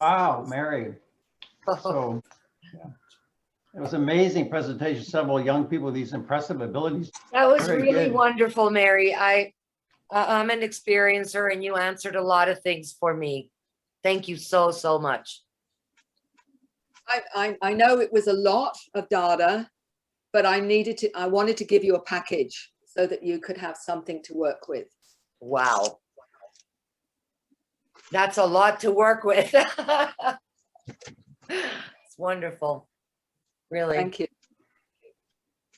Wow, Mary. So yeah, it was an amazing presentation. Several young people with these impressive abilities. That was Very really good. wonderful, Mary. I'm an experiencer, and you answered a lot of things for me. Thank you so, so much. I know it was a lot of data, but I wanted to give you a package so that you could have something to work with. Wow. That's a lot to work with. It's wonderful. Really. Thank you.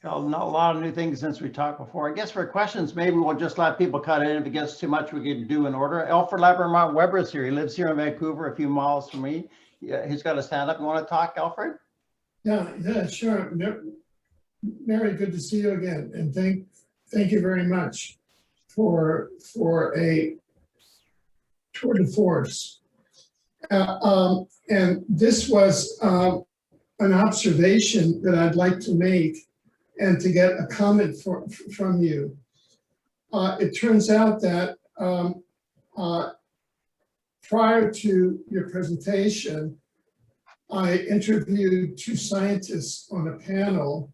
Well, not a lot of new things since we talked before. I guess for questions, maybe we'll just let people cut in. If it gets too much, we can do in order. Alfred Labermont Weber is here. He lives here in Vancouver, a few miles from me. Yeah, he's got to stand up. You want to talk, Alfred? Yeah, sure. Mary, good to see you again, and thank you very much for a tour de force. And this was an observation that I'd like to make and to get a comment from you. It turns out that prior to your presentation, I interviewed two scientists on a panel,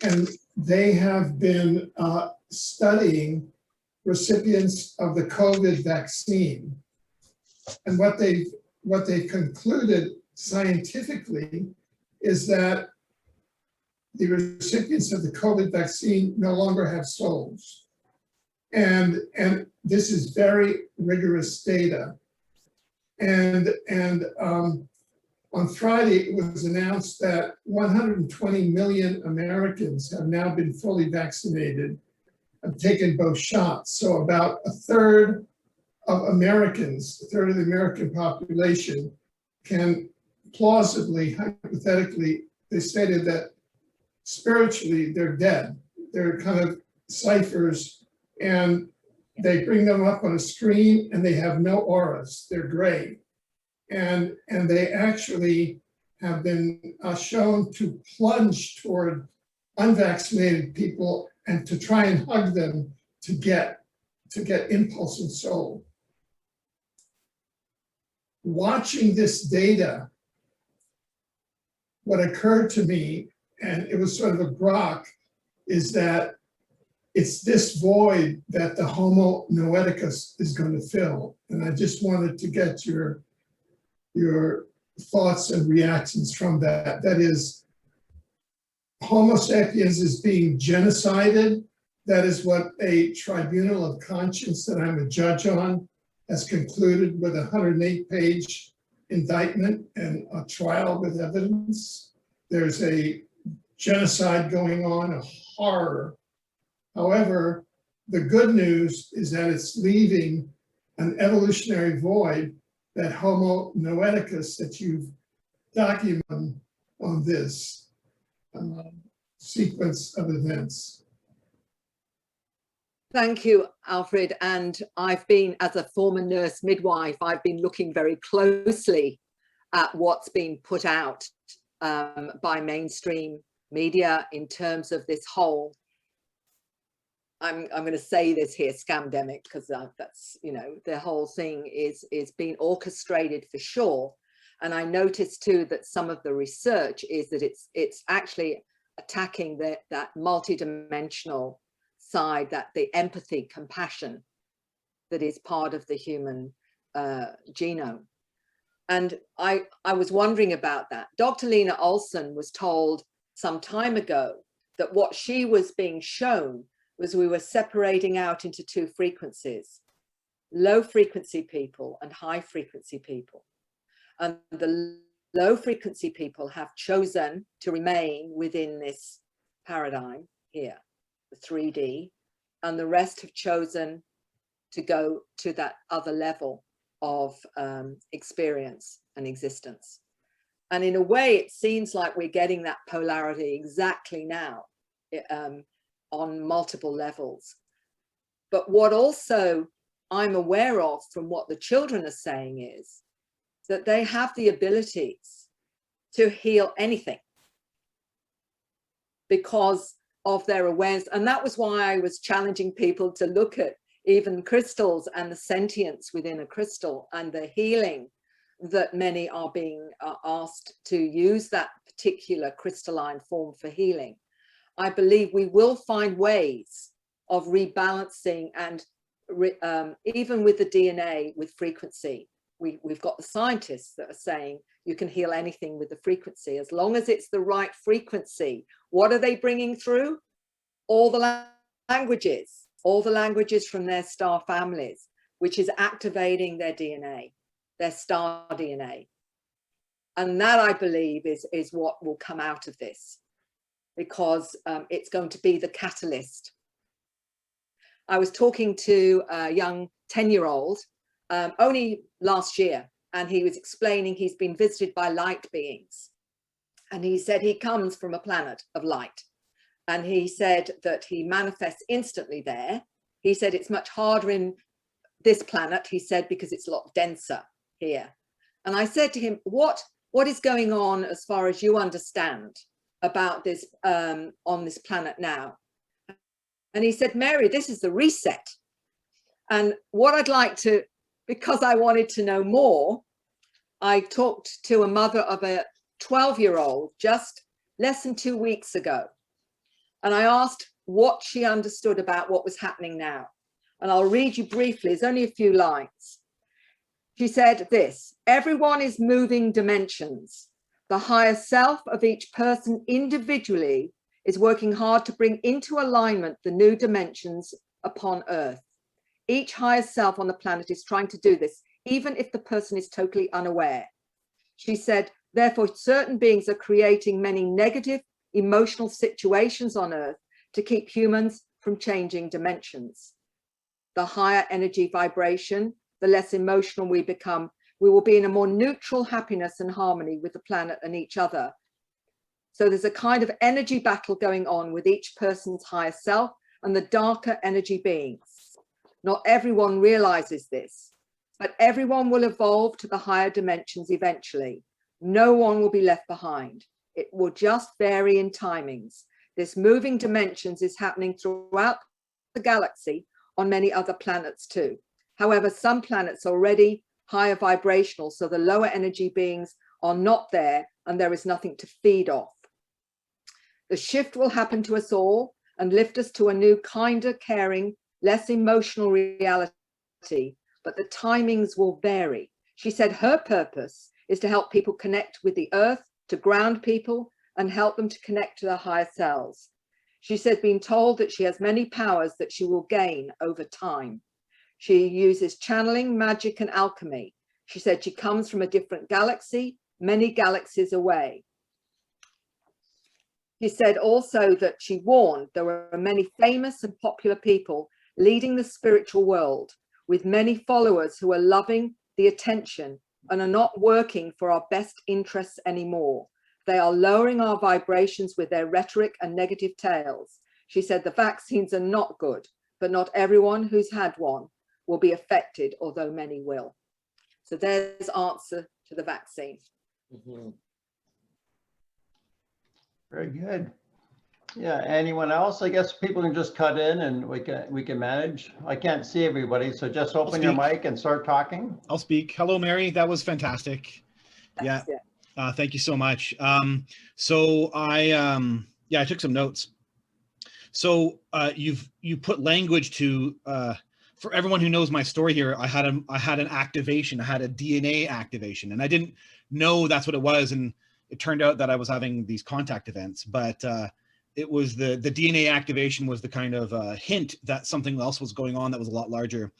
and they have been studying recipients of the COVID vaccine. And what they concluded scientifically is that the recipients of the COVID vaccine no longer have souls. And this is very rigorous data. And on Friday, it was announced that 120 million Americans have now been fully vaccinated, have taken both shots. So about a third of Americans, a third of the American population can plausibly, hypothetically, they stated that spiritually they're dead. They're kind of ciphers, and they bring them up on a screen and they have no auras, they're gray. And they actually have been shown to plunge toward unvaccinated people and to try and hug them to get impulse and soul. Watching this data, what occurred to me, and it was sort of a grok, is that it's this void that the Homo noeticus is going to fill. And I just wanted to get your thoughts and reactions from that. That is, Homo sapiens is being genocided. That is what a tribunal of conscience that I'm a judge on has concluded with a 108-page indictment and a trial with evidence. There's a genocide going on, a horror. However, the good news is that it's leaving an evolutionary void, that Homo noeticus that you've documented on this sequence of events. Thank you, Alfred. And I've been, as a former nurse midwife, I've been looking very closely at what's been put out by mainstream media in terms of this whole, I'm going to say this here, scamdemic, because that's, you know, the whole thing is being orchestrated for sure. And I noticed too that some of the research is that it's actually attacking that multidimensional side, that the empathy, compassion that is part of the human genome. And I was wondering about that. Dr. Lena Olson was told some time ago that what she was being shown was we were separating out into two frequencies, low frequency people and high frequency people. And the low frequency people have chosen to remain within this paradigm here, the 3D, and the rest have chosen to go to that other level of experience and existence. And in a way, it seems like we're getting that polarity exactly now on multiple levels. But what also I'm aware of from what the children are saying is that they have the abilities to heal anything because of their awareness. And that was why I was challenging people to look at even crystals and the sentience within a crystal and the healing that many are being asked to use that particular crystalline form for healing, I believe we will find ways of rebalancing and even with the DNA, with frequency. We've got the scientists that are saying you can heal anything with the frequency, as long as it's the right frequency. What are they bringing through? All the languages from their star families, which is activating their DNA, their star DNA. And that, I believe, is what will come out of this, because it's going to be the catalyst. I was talking to a young 10-year-old only last year, and he was explaining he's been visited by light beings. And he said he comes from a planet of light. And he said that he manifests instantly there. He said it's much harder in this planet, he said, because it's a lot denser here. And I said to him, what is going on as far as you understand about this on this planet now? And he said, Mary, this is the reset. And what I'd like to, because I wanted to know more, I talked to a mother of a 12-year-old just less than 2 weeks ago. And I asked what she understood about what was happening now. And I'll read you briefly, it's only a few lines. She said this: everyone is moving dimensions. The higher self of each person individually is working hard to bring into alignment the new dimensions upon Earth. Each higher self on the planet is trying to do this, even if the person is totally unaware. She said, therefore, certain beings are creating many negative emotional situations on Earth to keep humans from changing dimensions. The higher energy vibration, the less emotional we become, we will be in a more neutral happiness and harmony with the planet and each other. So there's a kind of energy battle going on with each person's higher self and the darker energy beings. Not everyone realizes this, but everyone will evolve to the higher dimensions eventually. No one will be left behind. It will just vary in timings. This moving dimensions is happening throughout the galaxy on many other planets too. However, some planets are already higher vibrational, so the lower energy beings are not there and there is nothing to feed off. The shift will happen to us all and lift us to a new, kinder, caring, less emotional reality, but the timings will vary. She said her purpose is to help people connect with the earth, to ground people and help them to connect to their higher selves. She said, being told that she has many powers that she will gain over time. She uses channeling, magic and alchemy. She said she comes from a different galaxy, many galaxies away. She said also that she warned there were many famous and popular people leading the spiritual world with many followers who are loving the attention and are not working for our best interests anymore. They are lowering our vibrations with their rhetoric and negative tales. She said the vaccines are not good, but not everyone who's had one will be affected, although many will. So there's answer to the vaccine. Mhm. Very good. Yeah, anyone else? I guess people can just cut in and we can manage. I can't see everybody, so just open your mic and start talking. I'll speak. Hello, Mary. That was fantastic. Yeah. Thank you so much. So I took some notes. So you put language to for everyone who knows my story here. I had an activation. I had a DNA activation, and I didn't know that's what it was. And it turned out that I was having these contact events, but it was the DNA activation was the kind of hint that something else was going on that was a lot larger.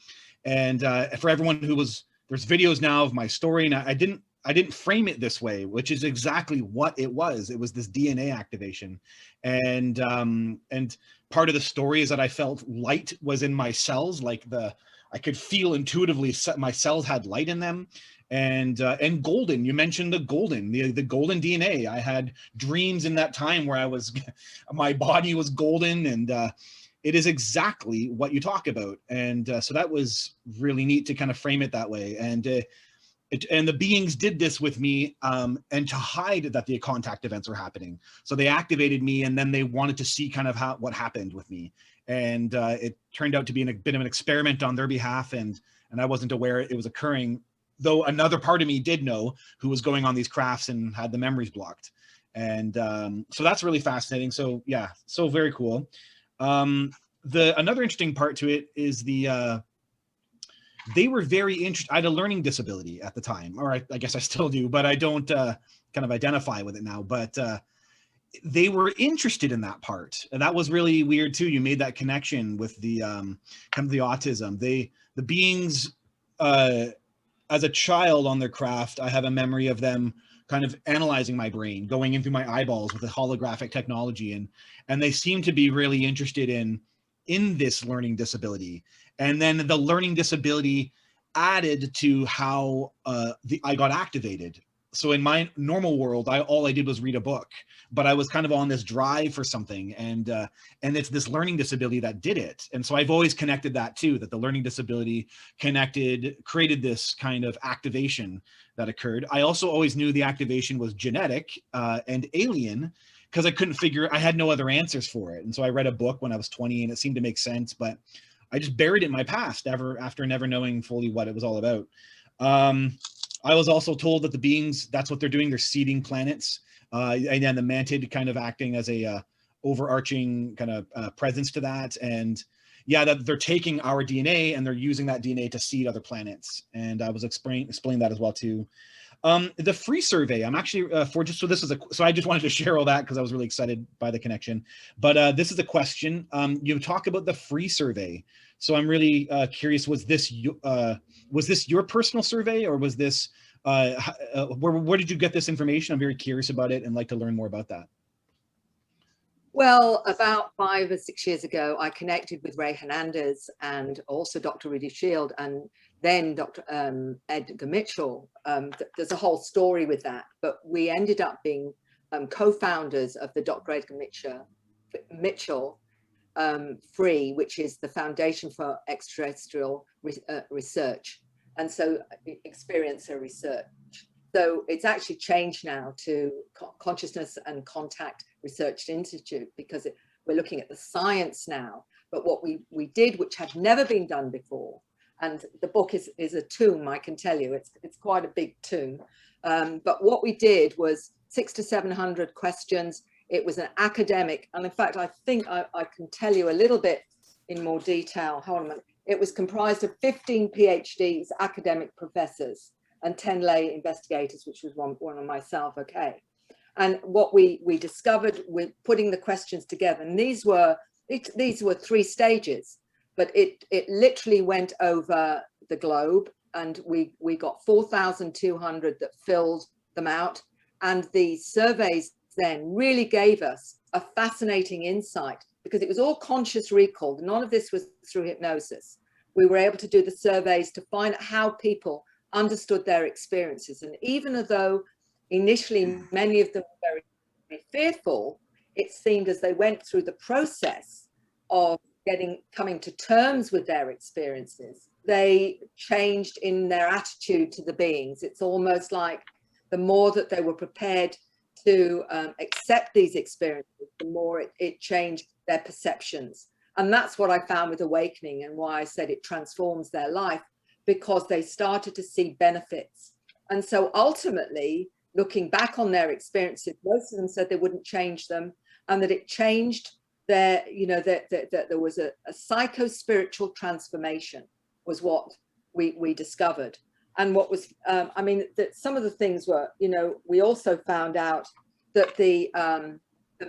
And for everyone who was, there's videos now of my story, and I didn't frame it this way, which is exactly what it was. It was this DNA activation. And part of the story is that I felt light was in my cells, like I could feel intuitively my cells had light in them. And golden, you mentioned the golden DNA. I had dreams in that time where my body was golden, and it is exactly what you talk about. And so that was really neat to kind of frame it that way. And the beings did this with me and to hide that the contact events were happening. So they activated me, and then they wanted to see kind of what happened with me. And it turned out to be a bit of an experiment on their behalf, and I wasn't aware it was occurring though another part of me did know who was going on these crafts and had the memories blocked. And so that's really fascinating. So yeah, so very cool. Another interesting part to it is they were very interested. I had a learning disability at the time, or I guess I still do, but I don't kind of identify with it now. But they were interested in that part, and that was really weird too. You made that connection with the kind of the autism. The beings, as a child on their craft, I have a memory of them kind of analyzing my brain, going in through my eyeballs with the holographic technology, and they seem to be really interested in this learning disability. And then the learning disability added to how I got activated. So in my normal world, all I did was read a book, but I was kind of on this drive for something, and it's this learning disability that did it. And so I've always connected that too, that the learning disability created this kind of activation that occurred. I also always knew the activation was genetic and alien, because I had no other answers for it. And so I read a book when I was 20 and it seemed to make sense, but I just buried it in my past after never knowing fully what it was all about. I was also told that the beings, that's what they're doing. They're seeding planets. And then the mantid kind of acting as a overarching kind of presence to that. And yeah, that they're taking our DNA and they're using that DNA to seed other planets. And I was explaining that as well too. The free survey, I'm actually so I just wanted to share all that because I was really excited by the connection. But this is a question. You talk about the free survey. So I'm really curious, was this your personal survey, or was this, where did you get this information? I'm very curious about it and like to learn more about that. Well, about 5 or 6 years ago, I connected with Ray Hernandez and also Dr. Rudy Shield, and then Dr. Edgar Mitchell. There's a whole story with that, but we ended up being co-founders of the Dr. Edgar Mitchell Free, which is the Foundation for Extraterrestrial Research, and so experiencer research. So it's actually changed now to Consciousness and Contact Research Institute, because we're looking at the science now. But what we did, which had never been done before, and the book is a tome, I can tell you, it's quite a big tome. But what we did was 600 to 700 questions. It was an academic, and in fact, I think I can tell you a little bit in more detail. Hold on a minute. It was comprised of 15 PhDs, academic professors, and 10 lay investigators, which was one of myself. Okay. And what we discovered with putting the questions together, and these were 3 stages, but it literally went over the globe, and we got 4,200 that filled them out. And the surveys then really gave us a fascinating insight, because it was all conscious recall. None of this was through hypnosis. We were able to do the surveys to find out how people understood their experiences. And even though initially many of them were very, very fearful, it seemed as they went through the process of coming to terms with their experiences, they changed in their attitude to the beings. It's almost like the more that they were prepared to accept these experiences, the more it changed their perceptions. And that's what I found with Awakening, and why I said it transforms their life, because they started to see benefits. And so ultimately, looking back on their experiences, most of them said they wouldn't change them, and that it changed their, that there was a psycho-spiritual transformation was what we discovered. And what was, I mean, that some of the things were, we also found out that the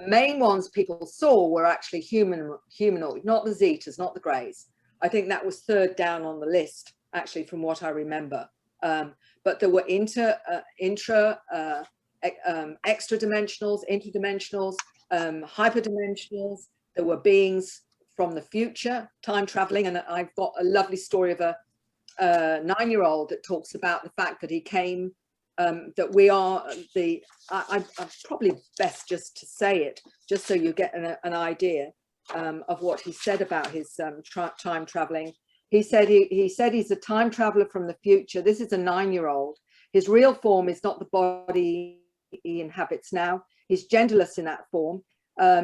main ones people saw were actually humanoid, not the Zetas, not the Greys. I think that was 3rd down on the list, actually, from what I remember. But there were extra-dimensionals, interdimensionals, hyperdimensionals. There were beings from the future, time traveling. And I've got a lovely story of a 9-year-old that talks about the fact that he came, that we are I'm probably best just to say it, just so you get an idea of what he said about his time traveling. He said he's a time traveler from the future. This is a 9-year-old. His real form is not the body he inhabits now. He's genderless in that form.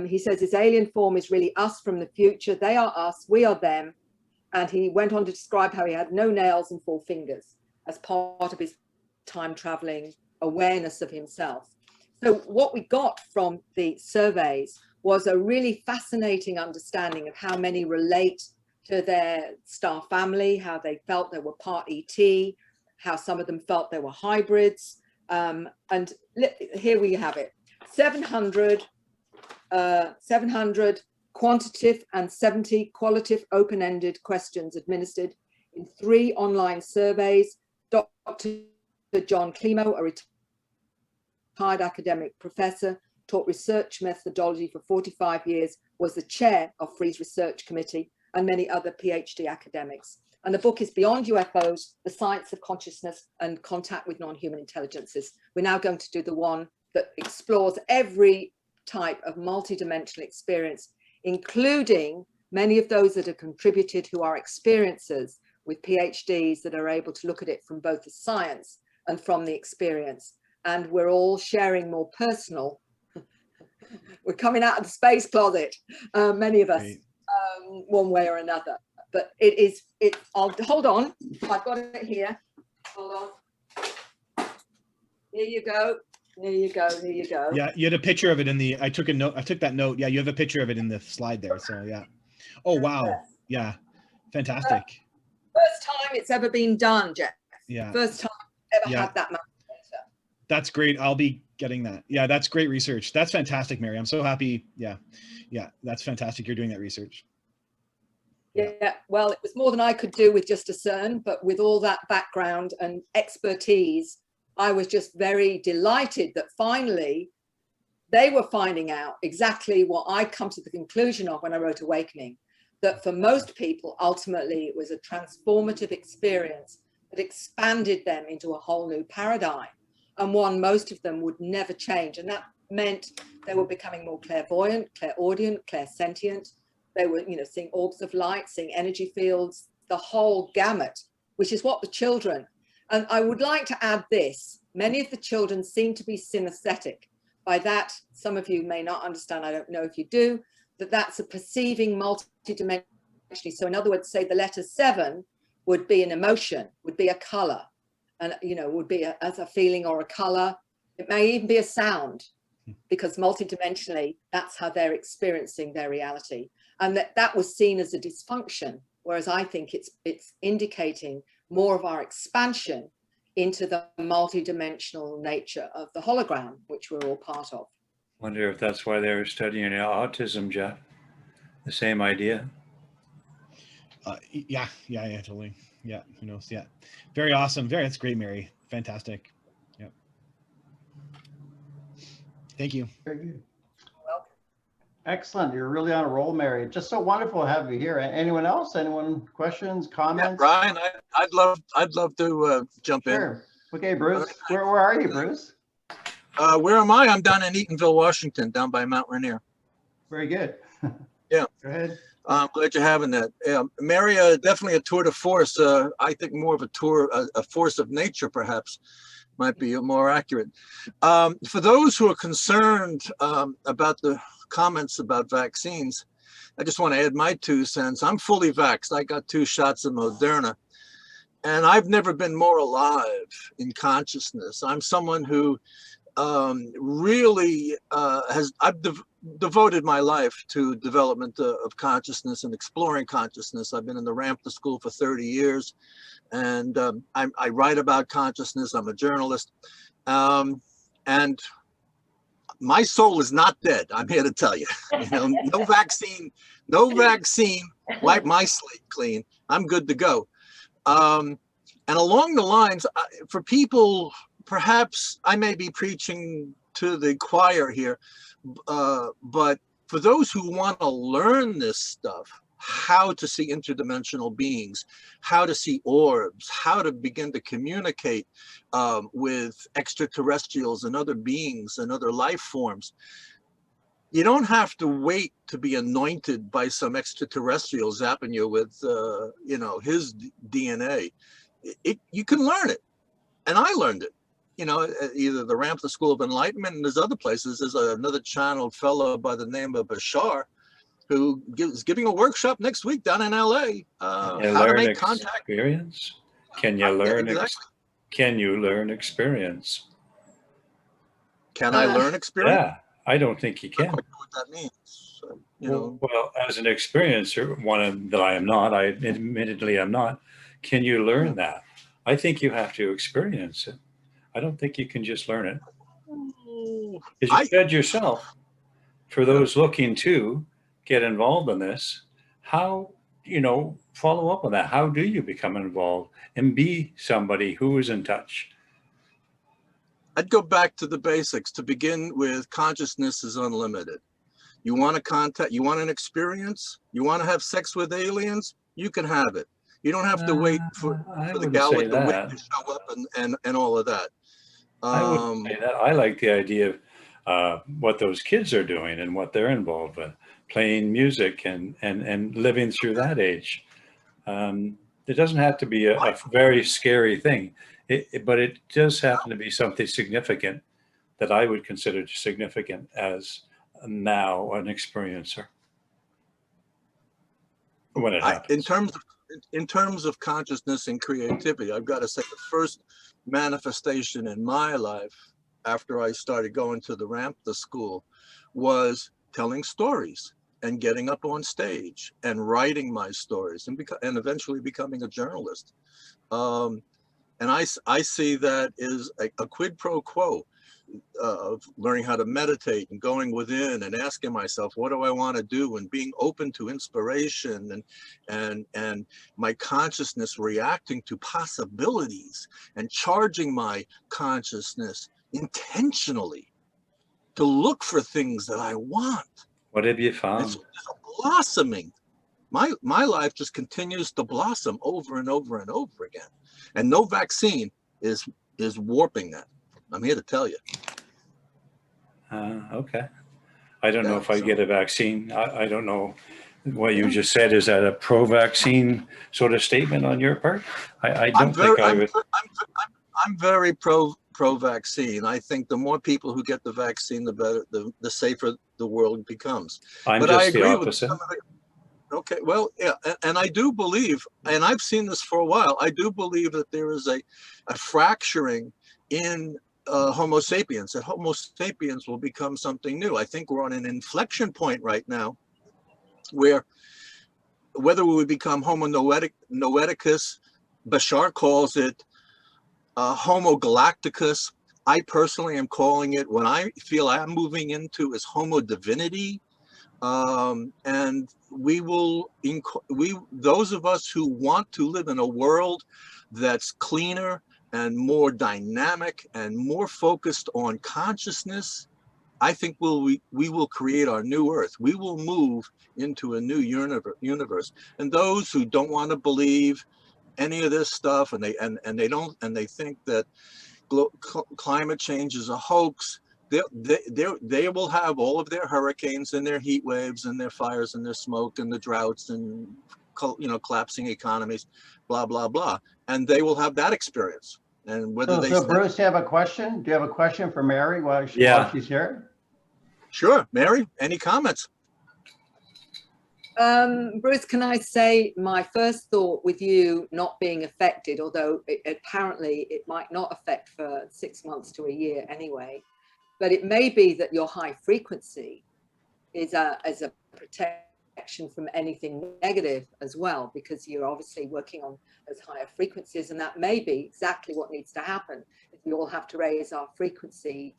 He says his alien form is really us from the future. They are us, we are them. And he went on to describe how he had no nails and 4 fingers. as part of his time traveling awareness of himself. So what we got from the surveys was a really fascinating understanding of how many relate to their star family, how they felt they were part ET, how some of them felt they were hybrids. And here we have it, 700 quantitative and 70 qualitative open-ended questions administered in 3 online surveys. Dr. John Climo, a retired academic professor, taught research methodology for 45 years, was the chair of Free's research committee, and many other PhD academics. And the book is Beyond UFOs, The Science of Consciousness and Contact with Non-Human Intelligences. We're now going to do the one that explores every type of multidimensional experience, including many of those that are contributed who are experiencers with PhDs that are able to look at it from both the science and from the experience. And we're all sharing more personal. We're coming out of the space closet, many of us, one way or another. But I'll hold on, I've got it here. Hold on. Here you go. There you go. There you go. Yeah, you had a picture of it in the, I took that note. Yeah, you have a picture of it in the slide there. So yeah. Oh, wow. Yeah. Fantastic. First time it's ever been done, Jeff. Yeah. First time I've ever had that much data. That's great. I'll be getting that. Yeah, that's great research. That's fantastic, Mary. I'm so happy. Yeah. Yeah, that's fantastic. You're doing that research. Yeah, well, it was more than I could do with just a CERN, but with all that background and expertise, I was just very delighted that finally they were finding out exactly what I come to the conclusion of when I wrote Awakening, that for most people, ultimately, it was a transformative experience that expanded them into a whole new paradigm, and one most of them would never change. And that meant they were becoming more clairvoyant, clairaudient, clairsentient. They were, seeing orbs of light, seeing energy fields, the whole gamut, which is what the children, and I would like to add this, many of the children seem to be synesthetic. By that, some of you may not understand, I don't know if you do, that's a perceiving multidimensionally. So in other words, say the letter 7 would be an emotion, would be a color, and would be as a feeling or a color. It may even be a sound, because multidimensionally, that's how they're experiencing their reality. And that was seen as a dysfunction, whereas I think it's indicating more of our expansion into the multidimensional nature of the hologram, which we're all part of. Wonder if that's why they were studying autism, Jeff. The same idea. Yeah, totally. Yeah, who knows? Yeah, very awesome. That's great, Mary. Fantastic. Yeah. Thank you. Very good. Excellent. You're really on a roll, Mary. Just so wonderful to have you here. Anyone else? Anyone questions, comments? Yeah, Brian, I'd love to jump in. Sure. Okay, Bruce. Where are you, Bruce? Where am I? I'm down in Eatonville, Washington, down by Mount Rainier. Very good. Yeah. Go ahead. I'm glad you're having that. Yeah, Mary, definitely a tour de force. I think more of a force of nature, perhaps, might be more accurate. For those who are concerned about the comments about vaccines, I just want to add my 2 cents. I'm fully vaxxed. I got 2 shots of Moderna, and I've never been more alive in consciousness. I'm someone who really I've devoted my life to development of consciousness and exploring consciousness. I've been in the Ramtha School for 30 years, and I write about consciousness. I'm a journalist, and my soul is not dead. I'm here to tell you. No vaccine wipe my slate clean. I'm good to go. And along the lines, for people, perhaps I may be preaching to the choir here, but for those who want to learn this stuff, how to see interdimensional beings, how to see orbs, how to begin to communicate with extraterrestrials and other beings and other life forms, you don't have to wait to be anointed by some extraterrestrial zapping you with, his DNA. You can learn it. And I learned it. Either the Ramtha School of Enlightenment, and there's other places. There's another channeled fellow by the name of Bashar, who is giving a workshop next week down in LA. Can you learn experience? Can you learn? Exactly. can you learn experience? Can I learn experience? Yeah, I don't think you I can. don't quite know what that means. You know, Well, as an experiencer, that I am not, I admittedly am not, can you learn that? I think you have to experience it. I don't think you can just learn it. Because you I said yourself, for those looking to get involved in this, how, follow up on that. How do you become involved and be somebody who is in touch? I'd go back to the basics. To begin with, consciousness is unlimited. You want to contact, you want an experience, you want to have sex with aliens, you can have it. You don't have to wait for the wouldn't gal say with the wig that. to show up and all of that. I wouldn't say that. I like the idea of what those kids are doing and what they're involved with, playing music and living through that age. It doesn't have to be a very scary thing, but it does happen to be something significant that I would consider significant as now an experiencer when it happens. In terms of consciousness and creativity, I've got to say the first manifestation in my life after I started going to the school was telling stories and getting up on stage and writing my stories and eventually becoming a journalist. And I see that as a quid pro quo of learning how to meditate and going within and asking myself, what do I want to do, and being open to inspiration and my consciousness reacting to possibilities and charging my consciousness intentionally to look for things that I want. What have you found? It's blossoming. My life just continues to blossom over and over and over again. And no vaccine is warping that. I'm here to tell you. Okay. I don't know if I get a vaccine. I don't know what you just said. Is that a pro-vaccine sort of statement on your part? I don't think I would. I'm very pro-vaccine. I think the more people who get the vaccine, the better, the safer the world becomes. I'm just the opposite. Okay, well, yeah, and I do believe, and I've seen this for a while, I do believe that there is a fracturing in Homo sapiens, that Homo sapiens will become something new. I think we're on an inflection point right now where whether we would become Homo noeticus, Bashar calls it Homo galacticus. I personally am calling it, what I feel I'm moving into is Homo divinity. And those of us who want to live in a world that's cleaner and more dynamic and more focused on consciousness, I think we will create our new earth. We will move into a new universe. And those who don't want to believe any of this stuff, and they think that climate change is a hoax, they will have all of their hurricanes and their heat waves and their fires and their smoke and the droughts and collapsing economies, blah blah blah, and they will have that experience. And whether so Bruce, do you have a question? Do you have a question for Mary while she's here? Sure, Mary. Any comments? Bruce, can I say my first thought with you not being affected, although apparently it might not affect for 6 months to a year anyway, but it may be that your high frequency is as a protection from anything negative as well, because you're obviously working on those higher frequencies, and that may be exactly what needs to happen. If we all have to raise our frequency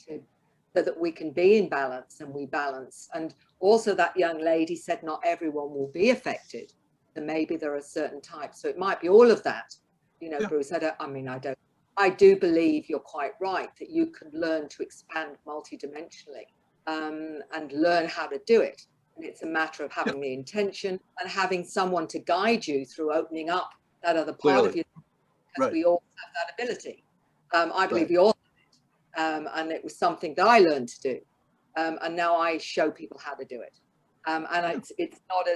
so that we can be in balance, and we balance. And also that young lady said not everyone will be affected, and maybe there are certain types, so it might be all of that, yeah. Bruce, I do believe you're quite right that you can learn to expand multidimensionally and learn how to do it. And it's a matter of having the intention and having someone to guide you through opening up that other part of you, because we all have that ability. I believe we all have it. And it was something that I learned to do. And now I show people how to do it. And it's not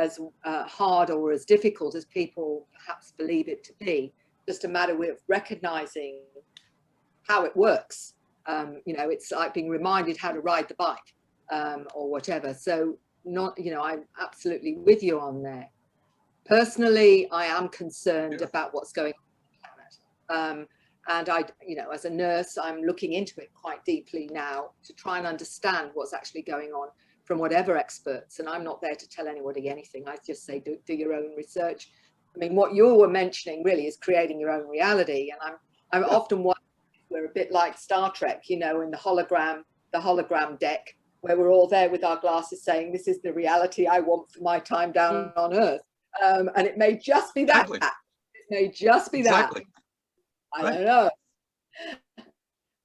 as hard or as difficult as people perhaps believe it to be. Just a matter of recognizing how it works. It's like being reminded how to ride the bike or whatever. So I'm absolutely with you on there. Personally, I am concerned about what's going on on the planet. And I, you know, as a nurse, I'm looking into it quite deeply now to try and understand what's actually going on from whatever experts. And I'm not there to tell anybody anything. I just say, do your own research. I mean, what you were mentioning really is creating your own reality. And I'm often wondering if we're a bit like Star Trek, you know, in the hologram deck, where we're all there with our glasses saying, this is the reality I want for my time down on Earth. And it may just be that. Exactly. It may just be Exactly. that. I don't know.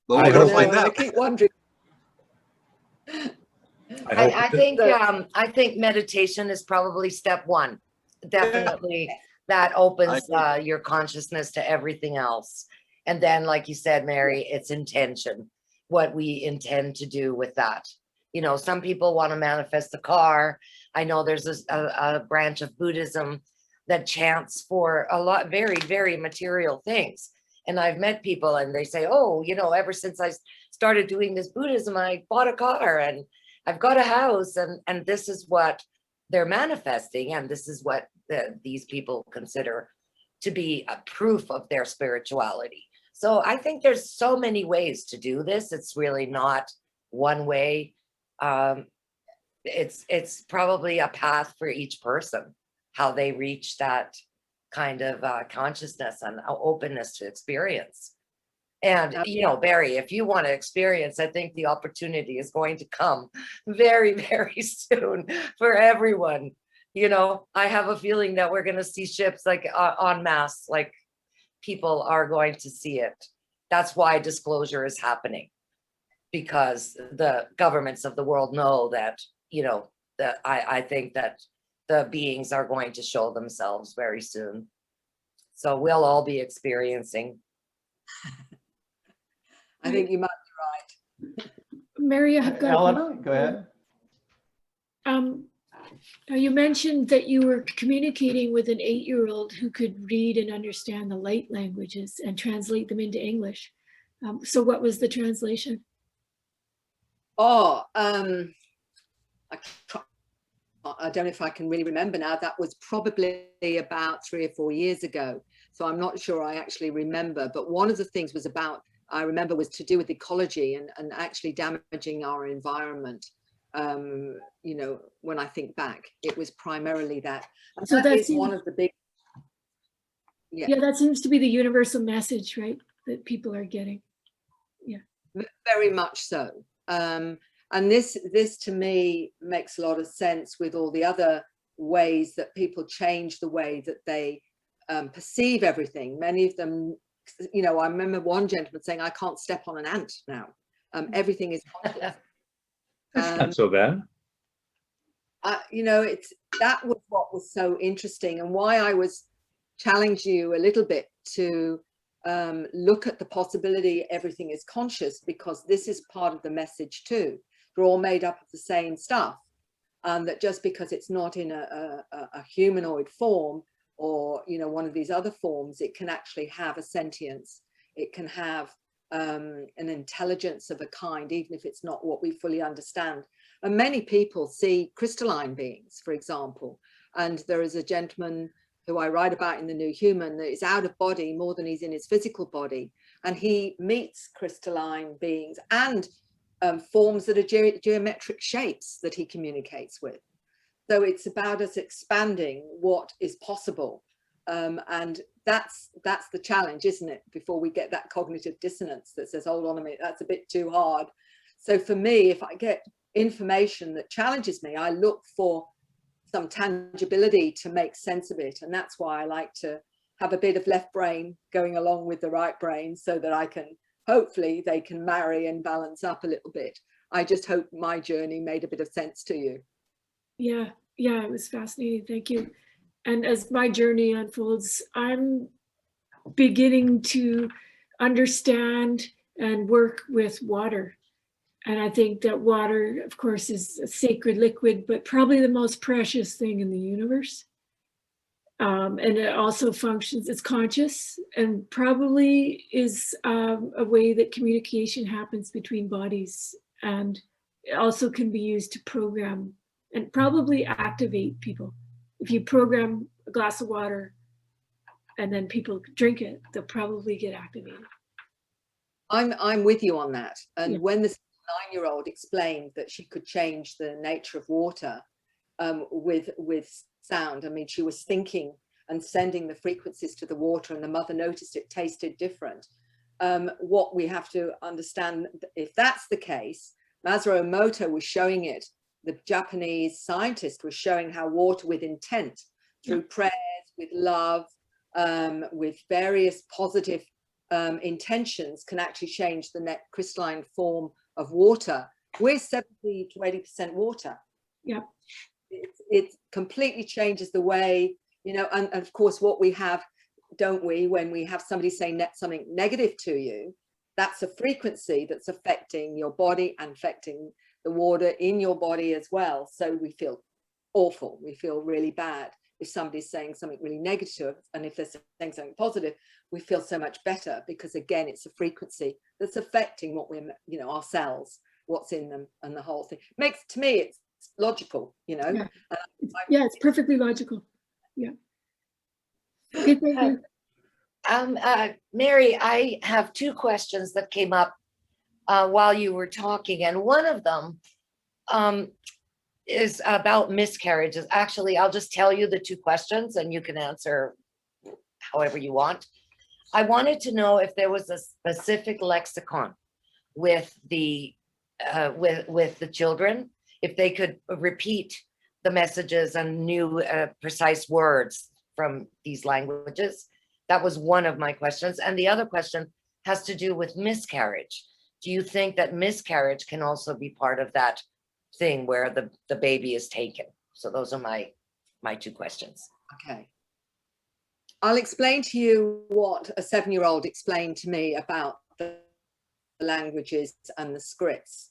But I we're going hope to find I out. keep wondering. I think meditation is probably step one. Definitely, that opens your consciousness to everything else. And then, like you said, Mary, it's intention, what we intend to do with that. You know, some people want to manifest a car. I know there's a branch of Buddhism that chants for a lot, very, very material things. And I've met people and they say, oh, you know, ever since I started doing this Buddhism, I bought a car and I've got a house, and this is what they're manifesting. And this is what these people consider to be a proof of their spirituality. So I think there's so many ways to do this. It's really not one way. It's probably a path for each person, how they reach that kind of consciousness and openness to experience. And, you know, Barry, if you want to experience, I think the opportunity is going to come very, very soon for everyone. You know, I have a feeling that we're going to see ships like en masse, like people are going to see it. That's why disclosure is happening, because the governments of the world know that, you know, that I think that the beings are going to show themselves very soon. So we'll all be experiencing. I think you might be right. Mary, I've got Elena, go ahead. You mentioned that you were communicating with an 8-year-old who could read and understand the light languages and translate them into English. So what was the translation? Oh, I don't know if I can really remember now. That was probably about 3 or 4 years ago. So I'm not sure I actually remember. But one of the things was about, I remember, was to do with ecology and actually damaging our environment. You know, when I think back, it was primarily that. And So that that is seems, one of the big. yeah, that seems to be the universal message, right? That people are getting. Yeah. Very much so. And this to me makes a lot of sense with all the other ways that people change the way that they perceive everything. Many of them, you know, I remember one gentleman saying, I can't step on an ant now. Everything is conscious. That's not so bad. You know, that was what was so interesting, and why I was challenging you a little bit to look at the possibility everything is conscious, because this is part of the message too. We're all made up of the same stuff, and that just because it's not in a humanoid form, or, you know, one of these other forms, it can actually have a sentience. It can have an intelligence of a kind, even if it's not what we fully understand. And many people see crystalline beings, for example. And there is a gentleman who I write about in The New Human that is out of body more than he's in his physical body. And he meets crystalline beings and forms that are geometric shapes that he communicates with. So it's about us expanding what is possible. And that's the challenge, isn't it? Before we get that cognitive dissonance that says, hold on a minute, that's a bit too hard. So for me, if I get information that challenges me, I look for some tangibility to make sense of it. And that's why I like to have a bit of left brain going along with the right brain, so that I can, hopefully they can marry and balance up a little bit. I just hope my journey made a bit of sense to you. Yeah, it was fascinating. Thank you. And as my journey unfolds, I'm beginning to understand and work with water. And I think that water, of course, is a sacred liquid, but probably the most precious thing in the universe. And it also functions, it's conscious, and probably is a way that communication happens between bodies. And it also can be used to program and probably activate people. If you program a glass of water and then people drink it, they'll probably get activated. I'm with you on that. And Yeah. when the 9-year-old explained that she could change the nature of water with sound, I mean, she was thinking and sending the frequencies to the water, and the mother noticed it tasted different. What we have to understand, if that's the case, Masaru Emoto was showing it. The Japanese scientist was showing how water with intent, through prayers, with love, with various positive intentions, can actually change the net crystalline form of water. We're 70 to 80% water. Yeah. It completely changes the way, you know, and of course what we have, don't we, when we have somebody saying something negative to you, that's a frequency that's affecting your body and affecting the water in your body as well. So we feel awful, we feel really bad if somebody's saying something really negative, and if they're saying something positive, we feel so much better, because again, it's a frequency that's affecting what we're, you know, our cells, what's in them, and the whole thing. Makes, to me, it's logical, you know. Yeah, yeah, it's perfectly logical. Yeah. Okay, thank you. Mary, I have two questions that came up while you were talking, and one of them is about miscarriages. Actually, I'll just tell you the two questions and you can answer however you want. I wanted to know if there was a specific lexicon with the children, if they could repeat the messages and knew precise words from these languages. That was one of my questions. And the other question has to do with miscarriage. Do you think that miscarriage can also be part of that thing where the baby is taken? So those are my two questions. Okay. I'll explain to you what a 7-year-old explained to me about the languages and the scripts.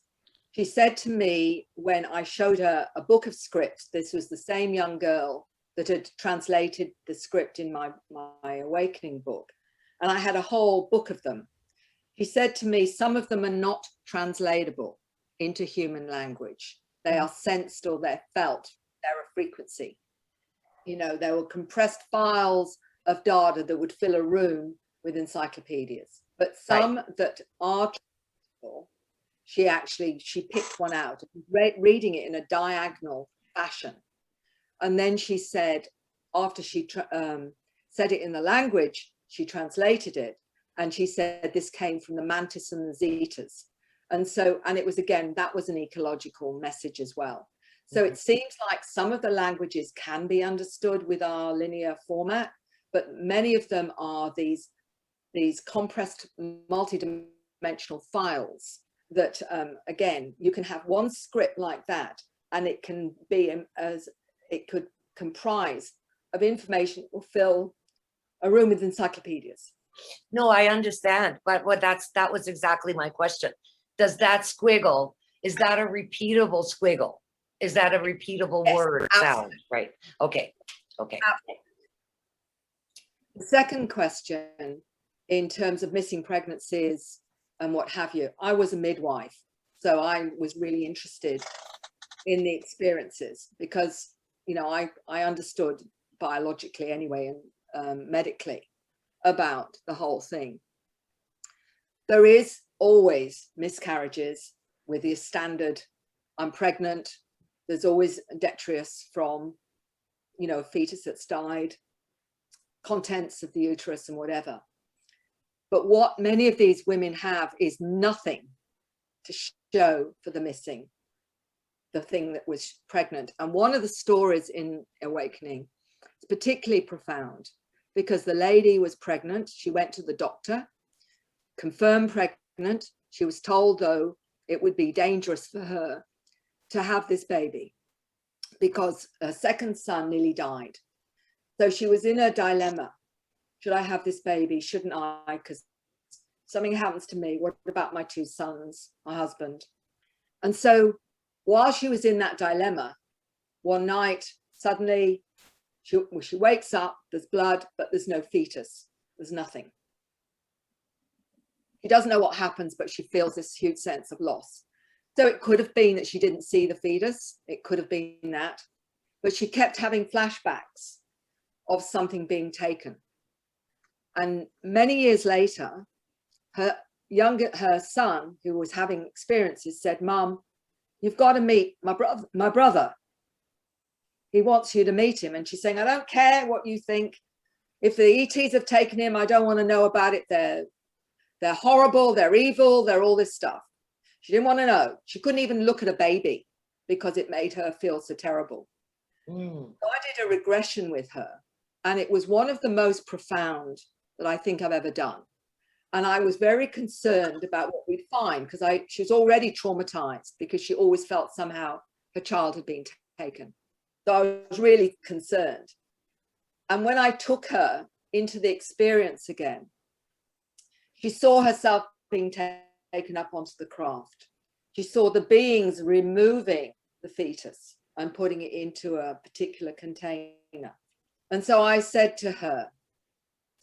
She said to me when I showed her a book of scripts, this was the same young girl that had translated the script in my awakening book, and I had a whole book of them. She said to me, some of them are not translatable into human language. They are sensed or they're felt, they're a frequency. You know, there were compressed files of data that would fill a room with encyclopedias, but some that are translatable, she picked one out, reading it in a diagonal fashion. And then she said, after she said it in the language, she translated it. And she said, this came from the mantis and the zetas. And so, and it was, again, that was an ecological message as well. So it seems like some of the languages can be understood with our linear format, but many of them are these compressed multidimensional files that, again, you can have one script like that, and it can be it could comprise of information that will fill a room with encyclopedias. No, I understand, but that was exactly my question. Does that squiggle, is that a repeatable squiggle? Is that a repeatable word sound? Right. Okay. Okay. The second question, in terms of missing pregnancies and what have you, I was a midwife, so I was really interested in the experiences, because, you know, I understood biologically anyway, and medically, about the whole thing. There is always miscarriages with the standard, I'm pregnant. There's always detritus from, you know, a fetus that's died, contents of the uterus and whatever. But what many of these women have is nothing to show for the missing, the thing that was pregnant. And one of the stories in Awakening is particularly profound, because the lady was pregnant. She went to the doctor, confirmed pregnant. She was told, though, it would be dangerous for her to have this baby because her second son nearly died. So she was in a dilemma. Should I have this baby? Shouldn't I? Because something happens to me. What about my two sons, my husband? And so while she was in that dilemma, one night, suddenly she wakes up, there's blood, but there's no fetus. There's nothing. She doesn't know what happens, but she feels this huge sense of loss. So it could have been that she didn't see the fetus. It could have been that, but she kept having flashbacks of something being taken. And many years later, her son, who was having experiences, said, "Mum, you've got to meet my brother. He wants you to meet him." And she's saying, "I don't care what you think. If the ETs have taken him, I don't want to know about it. They're horrible, they're evil, they're all this stuff." She didn't want to know. She couldn't even look at a baby because it made her feel so terrible. So I did a regression with her, and it was one of the most profound that I think I've ever done. And I was very concerned about what we'd find, because she was already traumatized because she always felt somehow her child had been taken. So I was really concerned. And when I took her into the experience again, she saw herself being taken up onto the craft. She saw the beings removing the fetus and putting it into a particular container. And so I said to her,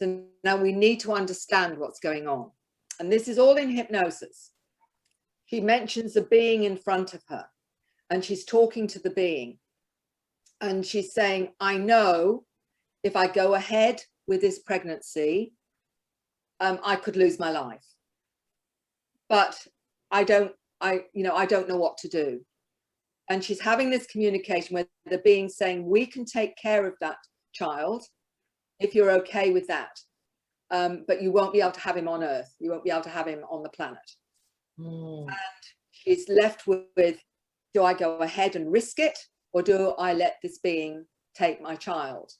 "So now we need to understand what's going on." And this is all in hypnosis. She mentions a being in front of her, and she's talking to the being. And she's saying, "I know if I go ahead with this pregnancy, I could lose my life. But I don't know what to do." And she's having this communication where the being saying, "We can take care of that child if you're okay with that. But you won't be able to have him on Earth. You won't be able to have him on the planet." And she's left with, do I go ahead and risk it, or do I let this being take my child?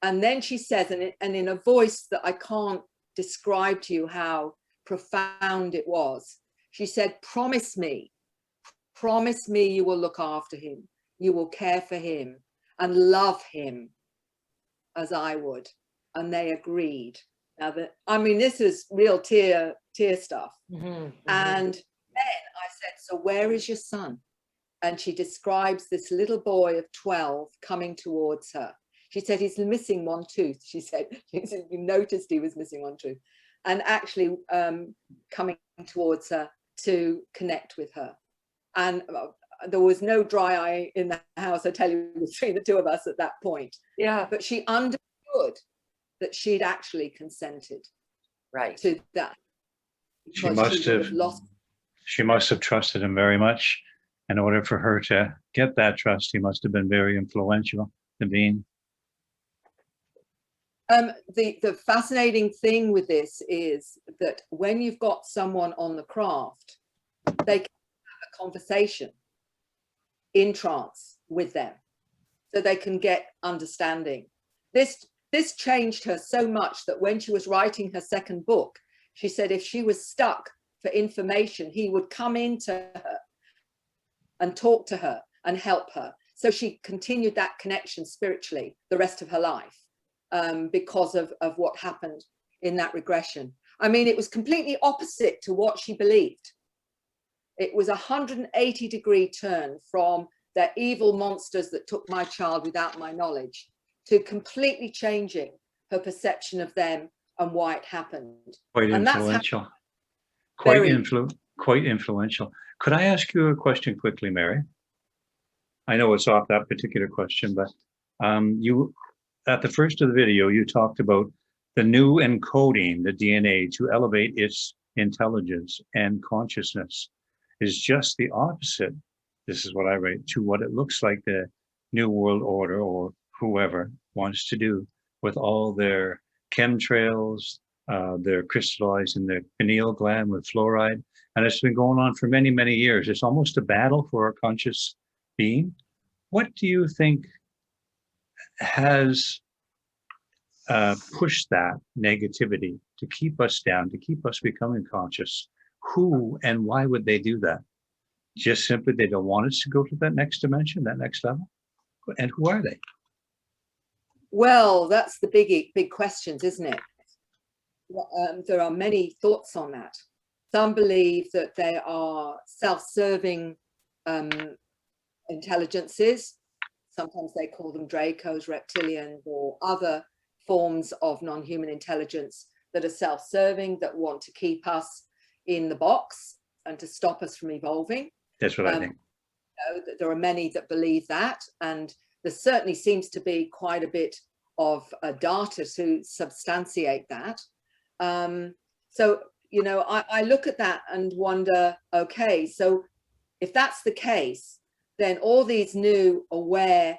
And then she says, and in a voice that I can't describe to you how profound it was, she said, promise me you will look after him, you will care for him and love him as I would." And they agreed. Now this is real tear stuff. And then I said, "So where is your son?" And she describes this little boy of 12 coming towards her. She said, "He's missing one tooth." She said, "You noticed he was missing one tooth." And actually coming towards her to connect with her. And there was no dry eye in the house, I tell you, between the two of us at that point. Yeah. But she understood that she'd actually consented to that. She must have trusted him very much. In order for her to get that trust, he must have been very influential, the being. The fascinating thing with this is that when you've got someone on the craft, they can have a conversation in trance with them, so they can get understanding. This changed her so much that when she was writing her second book, she said if she was stuck for information, he would come into her and talk to her and help her. So she continued that connection spiritually the rest of her life. Because of what happened in that regression. I mean, it was completely opposite to what she believed. It was a 180-degree turn from the evil monsters that took my child without my knowledge to completely changing her perception of them and why it happened. Quite influential. Quite influential. Could I ask you a question quickly, Mary? I know it's off that particular question, but you, at the first of the video, you talked about the new encoding the DNA to elevate its intelligence and consciousness is just the opposite. This is what I write, to what it looks like the New World Order or whoever wants to do with all their chemtrails, they're crystallizing their pineal gland with fluoride. And it's been going on for many, many years. It's almost a battle for our conscious being. What do you think has pushed that negativity to keep us down, to keep us becoming conscious? Who and why would they do that? Just simply they don't want us to go to that next dimension, that next level? And who are they? Well, that's the big questions, isn't it? There are many thoughts on that. Some believe that they are self-serving intelligences. Sometimes they call them Dracos, reptilians, or other forms of non-human intelligence that are self-serving, that want to keep us in the box and to stop us from evolving. That's what I think. There are many that believe that, and there certainly seems to be quite a bit of data to substantiate that. So you know, I look at that and wonder, okay, so if that's the case, then all these new aware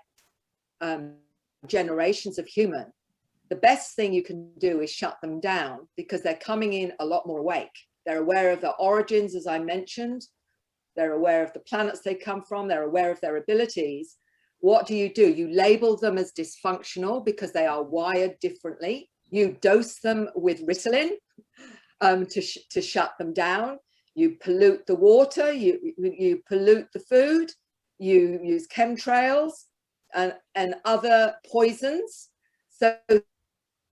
generations of human, the best thing you can do is shut them down, because they're coming in a lot more awake. They're aware of their origins, as I mentioned. They're aware of the planets they come from. They're aware of their abilities. What do? You label them as dysfunctional because they are wired differently. You dose them with Ritalin to shut them down. You pollute the water, you pollute the food, you use chemtrails and other poisons so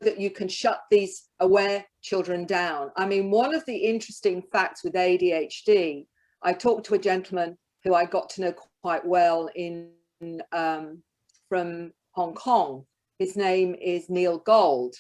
that you can shut these aware children down. I mean, one of the interesting facts with ADHD, I talked to a gentleman who I got to know quite well from Hong Kong. His name is Neil Gold,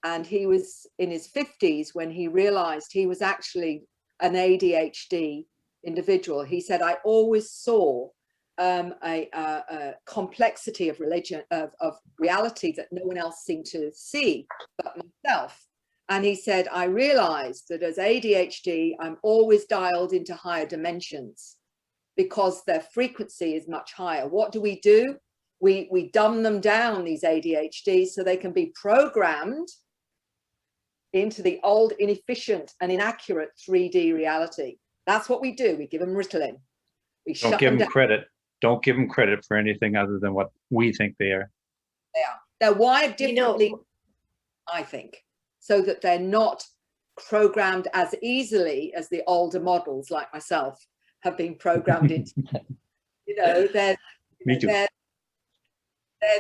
and he was in his 50s when he realized he was actually an ADHD individual. He said, I always saw a complexity of religion, of reality that no one else seemed to see but myself. And he said, I realized that as ADHD, I'm always dialed into higher dimensions because their frequency is much higher. What do? We dumb them down, these ADHD, so they can be programmed into the old, inefficient and inaccurate 3D reality. That's what we do. We give them Ritalin. We Don't give them credit. Don't give them credit for anything other than what we think they are. They are. They're wired differently, I think, so that they're not programmed as easily as the older models like myself have been programmed into. You know, they're Me too. They're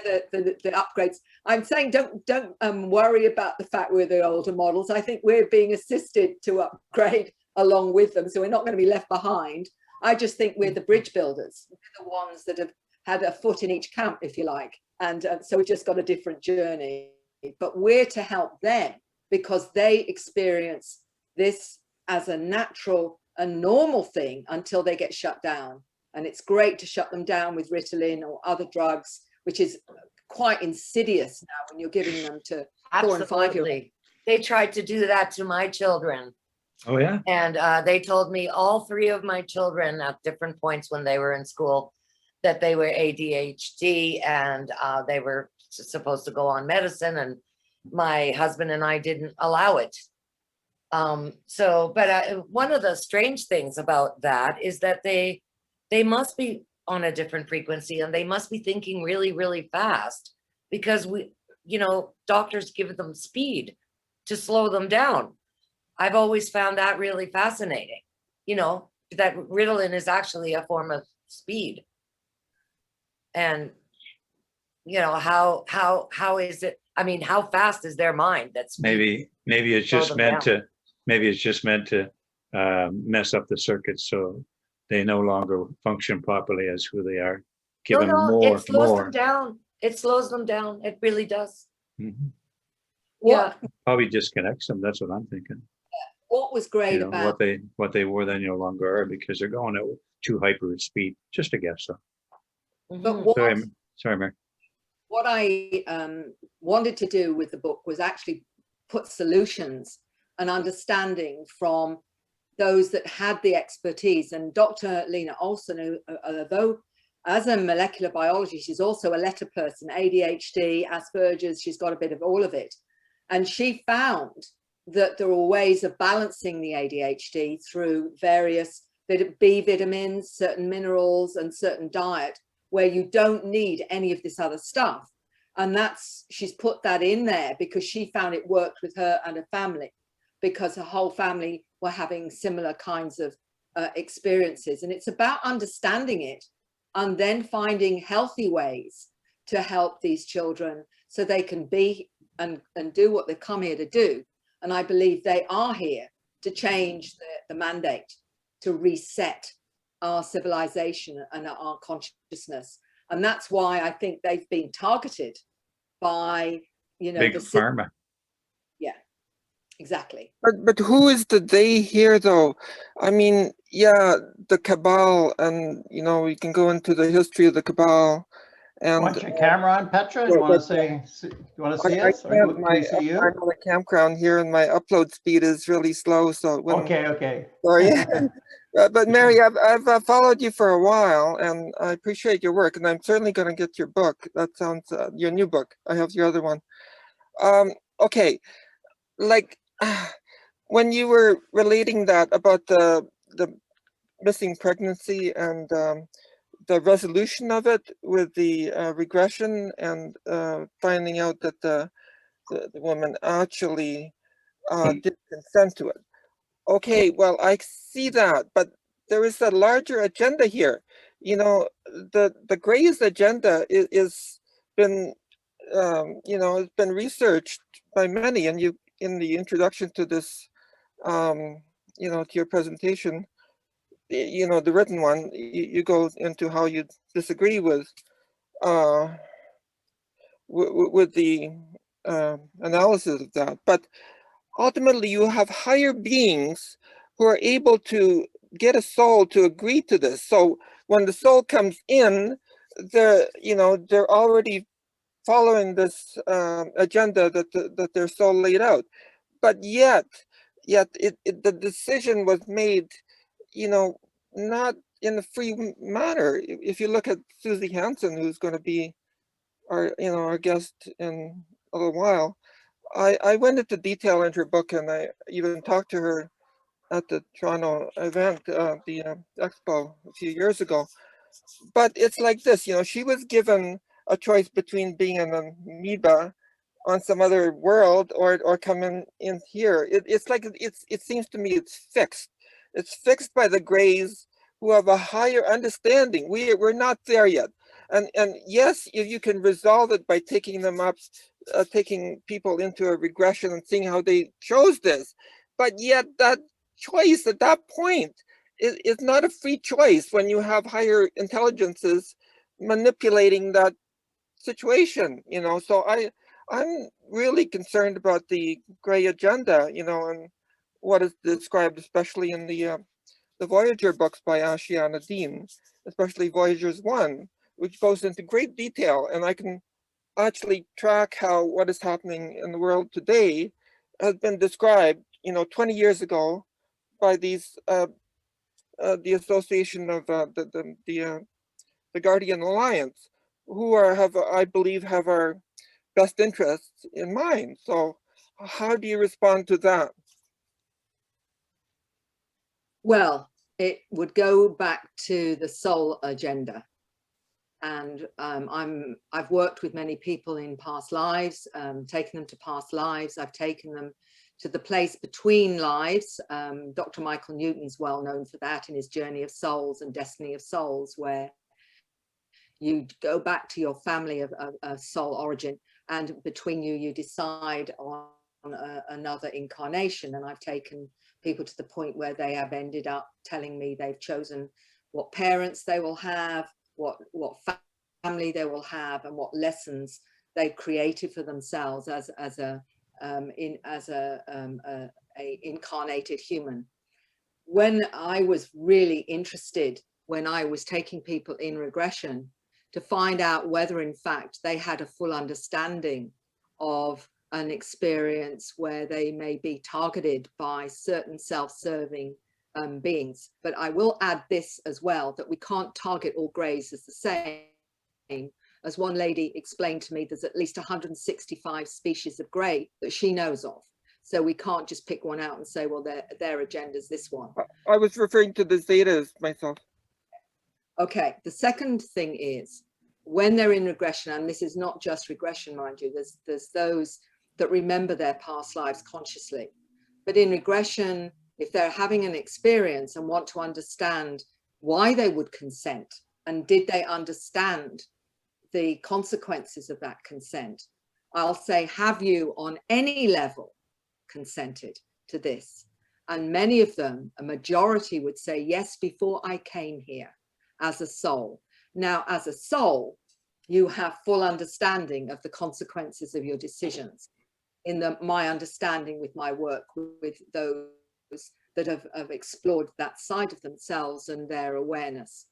the upgrades. I'm saying don't worry about the fact we're the older models. I think we're being assisted to upgrade along with them, so we're not going to be left behind. I just think we're the bridge builders. We're the ones that have had a foot in each camp, if you like, and so we just got a different journey. But we're to help them because they experience this as a natural and normal thing until they get shut down. And it's great to shut them down with Ritalin or other drugs, which is quite insidious now when you're giving them to 4 and 5-year-olds. They tried to do that to my children. Oh, yeah. And they told me all 3 of my children at different points when they were in school that they were ADHD and they were supposed to go on medicine, and my husband and I didn't allow it. But one of the strange things about that is that they must be on a different frequency and they must be thinking really, really fast because doctors give them speed to slow them down. I've always found that really fascinating, that Ritalin is actually a form of speed. And, how is it? I mean, how fast is their mind? That's maybe it's just meant to, mess up the circuits so they no longer function properly as who they are. Give them more. It slows them down. It slows them down. It really does. Mm-hmm. Yeah. Probably disconnects them. That's what I'm thinking. What was great about what they were then no longer are because they're going at too hyper at speed. Just a guess, though. But Sorry, Mary. What I wanted to do with the book was actually put solutions and understanding from those that had the expertise. And Dr. Lena Olson, who, although as a molecular biology, she's also a letter person, ADHD, Asperger's, she's got a bit of all of it. And she found that there are ways of balancing the ADHD through various B vitamins, certain minerals, and certain diet, where you don't need any of this other stuff. And she's put that in there because she found it worked with her and her family, because her whole family were having similar kinds of experiences. And it's about understanding it and then finding healthy ways to help these children so they can be and do what they come here to do. And I believe they are here to change the mandate, to reset our civilization and our consciousness. And that's why I think they've been targeted by, Big pharma. Yeah, exactly. But who is the they here, though? I mean, yeah, the cabal, and we can go into the history of the cabal And Want your camera on, Petra? You well, want but, to say, you want to see I us? Or can't. can we see you? I'm on a campground here, and my upload speed is really slow, so it wouldn't. Okay. Sorry. But Mary, I've followed you for a while, and I appreciate your work, and I'm certainly going to get your book. That sounds your new book. I have your other one. Okay, like when you were relating that about the missing pregnancy and the resolution of it with the regression and finding out that the woman actually did consent to it. Okay, well, I see that, but there is a larger agenda here. You know, the Greys agenda is been, it's been researched by many, and you, in the introduction to this, to your presentation, the written one, you go into how you disagree with the analysis of that, but ultimately you have higher beings who are able to get a soul to agree to this. So when the soul comes in, they're already following this agenda that their soul laid out. But yet the decision was made, not in a free manner. If you look at Susie Hansen, who's going to be our guest in a little while, I went into detail in her book, and I even talked to her at the Toronto event, the expo a few years ago. But it's like this, she was given a choice between being an amoeba on some other world or coming in here. It's like it seems to me it's fixed. It's fixed by the Greys, who have a higher understanding. We're not there yet. And yes, if you can resolve it by taking them up, taking people into a regression and seeing how they chose this, but yet that choice at that point is not a free choice when you have higher intelligences manipulating that situation. So I'm really concerned about the Grey agenda, and what is described, especially in the Voyager books by Ashiana Dean, especially Voyagers 1, which goes into great detail, and I can actually track how what is happening in the world today has been described, 20 years ago by these the Association of the Guardian Alliance, who I believe have our best interests in mind. So how do you respond to that? Well, it would go back to the soul agenda. And I've worked with many people in past lives, taken them to past lives. I've taken them to the place between lives. Dr. Michael Newton's well known for that in his Journey of Souls and Destiny of Souls, where you go back to your family of soul origin, and between you decide on another incarnation. And I've taken people to the point where they have ended up telling me they've chosen what parents they will have, what family they will have, and what lessons they've created for themselves as a incarnated human. When I was really interested, when I was taking people in regression, to find out whether in fact they had a full understanding of an experience where they may be targeted by certain self-serving beings. But I will add this as well, that we can't target all Greys as the same. As one lady explained to me, there's at least 165 species of Grey that she knows of. So we can't just pick one out and say, well, their agenda's this one. I was referring to the Zetas myself. Okay, the second thing is, when they're in regression, and this is not just regression, mind you, there's those that remember their past lives consciously. But in regression, if they're having an experience and want to understand why they would consent, and did they understand the consequences of that consent, I'll say, have you on any level consented to this? And many of them, a majority, would say, yes, before I came here as a soul. Now, as a soul, you have full understanding of the consequences of your decisions. In my understanding with my work with those that have explored that side of themselves and their awareness.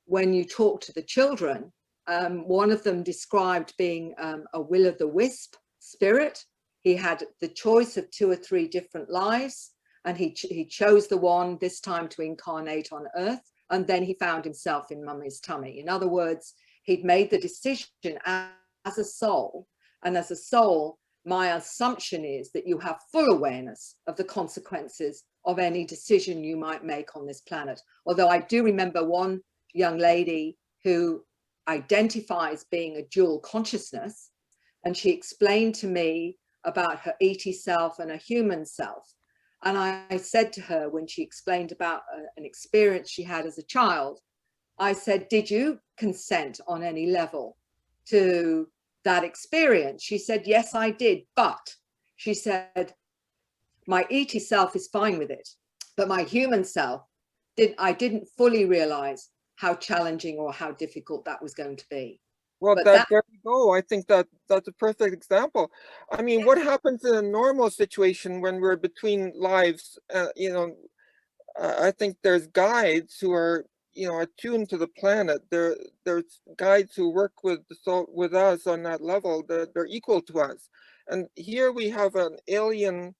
When you talk to the children, One of them described being a will-o'-the-wisp spirit. He had the choice of 2 or 3 different lives, and he chose the one this time to incarnate on Earth, and then he found himself in Mummy's tummy. In other words, he'd made the decision as a soul, and as a soul, my assumption is that you have full awareness of the consequences of any decision you might make on this planet. Although I do remember one young lady who identifies being a dual consciousness, and she explained to me about her ET self and a human self. And I said to her, when she explained about an experience she had as a child, I said, did you consent on any level to that experience? She said, yes, I did. But she said, my ET self is fine with it, but my human self, I didn't fully realize how challenging or how difficult that was going to be. Well, But there you go. I think that's a perfect example. I mean, what happens in a normal situation when we're between lives? I think there's guides who are, attuned to the planet. There's guides who work with with us on that level. They're equal to us. And here we have an alien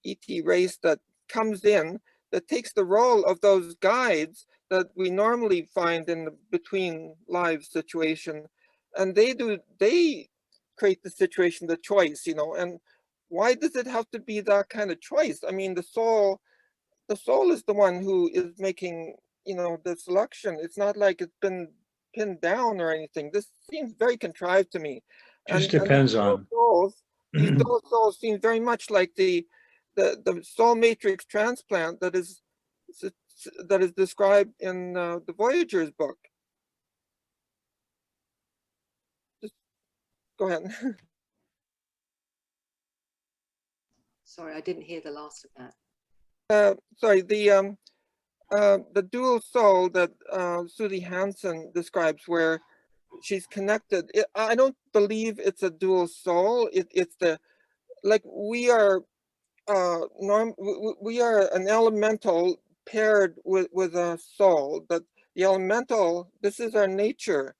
ET race that comes in, that takes the role of those guides that we normally find in the between lives situation. And they create the situation, the choice, and why does it have to be that kind of choice? I mean, the soul is the one who is making, the selection. It's not like it's been pinned down or anything. This seems very contrived to me. Just depends on. These souls seem very much like the soul matrix transplant that is described in the Voyager's book. Just go ahead. sorry, I didn't hear the last of that. Sorry, the dual soul that Susie Hansen describes, where she's connected. I don't believe it's a dual soul. It's like we are we are an elemental paired with a soul. That the elemental, this is our nature.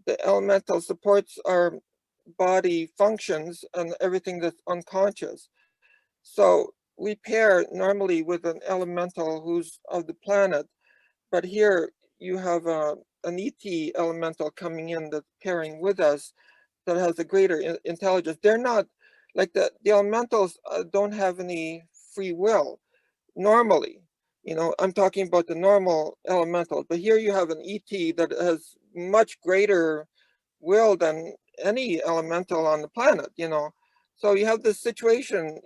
The elemental supports our body functions and everything that's unconscious. So we pair normally with an elemental who's of the planet, but here you have an ET elemental coming in that's pairing with us that has a greater intelligence. They're not like the elementals don't have any free will normally. I'm talking about the normal elemental, but here you have an ET that has much greater will than any elemental on the planet, So you have this situation,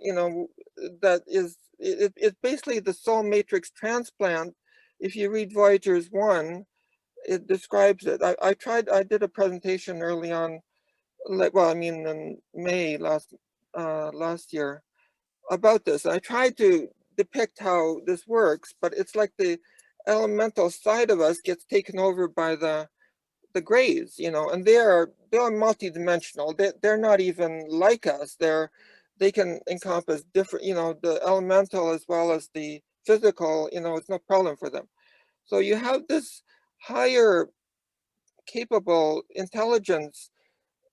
that is, it's basically the soul matrix transplant. If you read Voyager's 1, it describes it. I did a presentation early on, in May last year about this. I tried to depict how this works, but it's like the elemental side of us gets taken over by the grays, and they're multidimensional. They're not even like us. They can encompass different, the elemental as well as the physical, it's no problem for them. So you have this higher capable intelligence.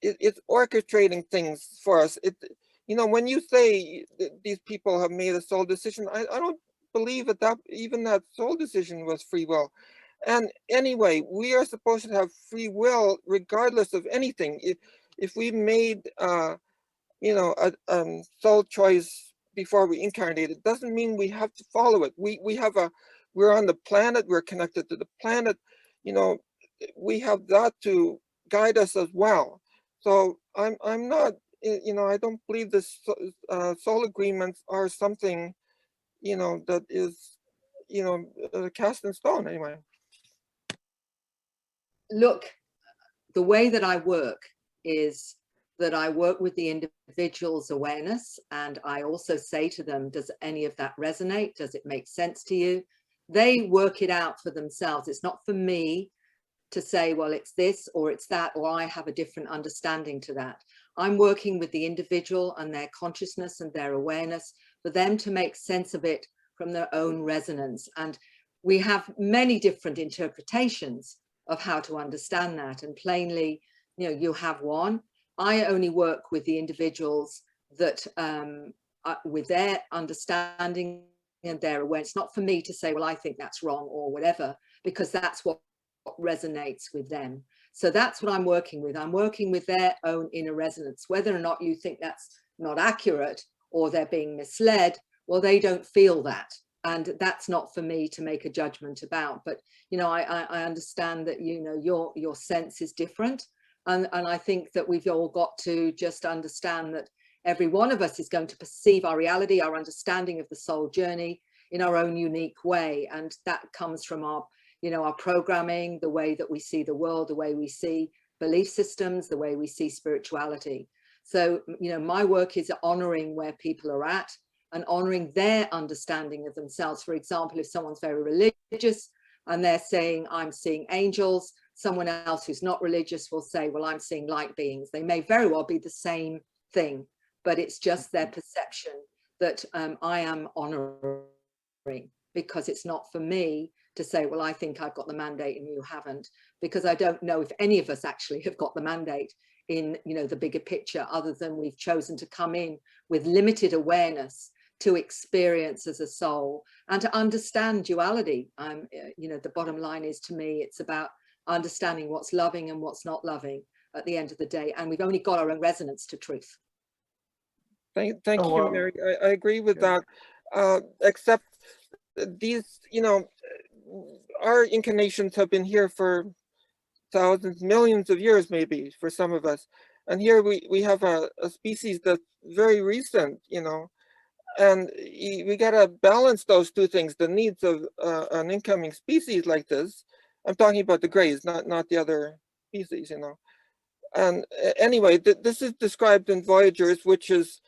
It's orchestrating things for us. When you say these people have made a soul decision, I don't believe that even that soul decision was free will. And anyway, we are supposed to have free will regardless of anything. If we made a soul choice before we incarnated, doesn't mean we have to follow it. We're on the planet, we're connected to the planet, we have that to guide us as well. So I'm not, I don't believe this soul agreements are something, that is, cast in stone anyway. Look, the way that I work is that I work with the individual's awareness, and I also say to them, does any of that resonate? Does it make sense to you? They work it out for themselves. It's not for me to say, well, it's this or it's that, or I have a different understanding to that. I'm working with the individual and their consciousness and their awareness for them to make sense of it from their own resonance. And we have many different interpretations, of how to understand that. And plainly, you know, you have one. I only work with the individuals that with their understanding and their awareness. It's not for me to say, well, I think that's wrong or whatever, because that's what resonates with them. So that's what I'm working with. I'm working with their own inner resonance. Whether or not you think that's not accurate or they're being misled, well, they don't feel that. And that's not for me to make a judgment about. But, you know, I understand that, you know, your sense is different. And I think that we've all got to just understand that every one of us is going to perceive our reality, our understanding of the soul journey in our own unique way. And that comes from our, you know, our programming, the way that we see the world, the way we see belief systems, the way we see spirituality. So, you know, my work is honoring where people are at and honoring their understanding of themselves. For example, if someone's very religious and they're saying, I'm seeing angels, someone else who's not religious will say, well, I'm seeing light beings. They may very well be the same thing, but it's just their perception that I am honoring, because it's not for me to say, well, I think I've got the mandate and you haven't, because I don't know if any of us actually have got the mandate in, you know, the bigger picture, other than we've chosen to come in with limited awareness to experience as a soul and to understand duality. You know, the bottom line is, to me, it's about understanding what's loving and what's not loving at the end of the day. And we've only got our own resonance to truth. Thank you, Mary. I agree with that. Except these, you know, our incarnations have been here for thousands, millions of years, maybe for some of us. And here we have a species that's very recent, you know, and we got to balance those two things, the needs of an incoming species like this. I'm talking about the Greys, not the other species, you know. And anyway, this is described in Voyagers, which is,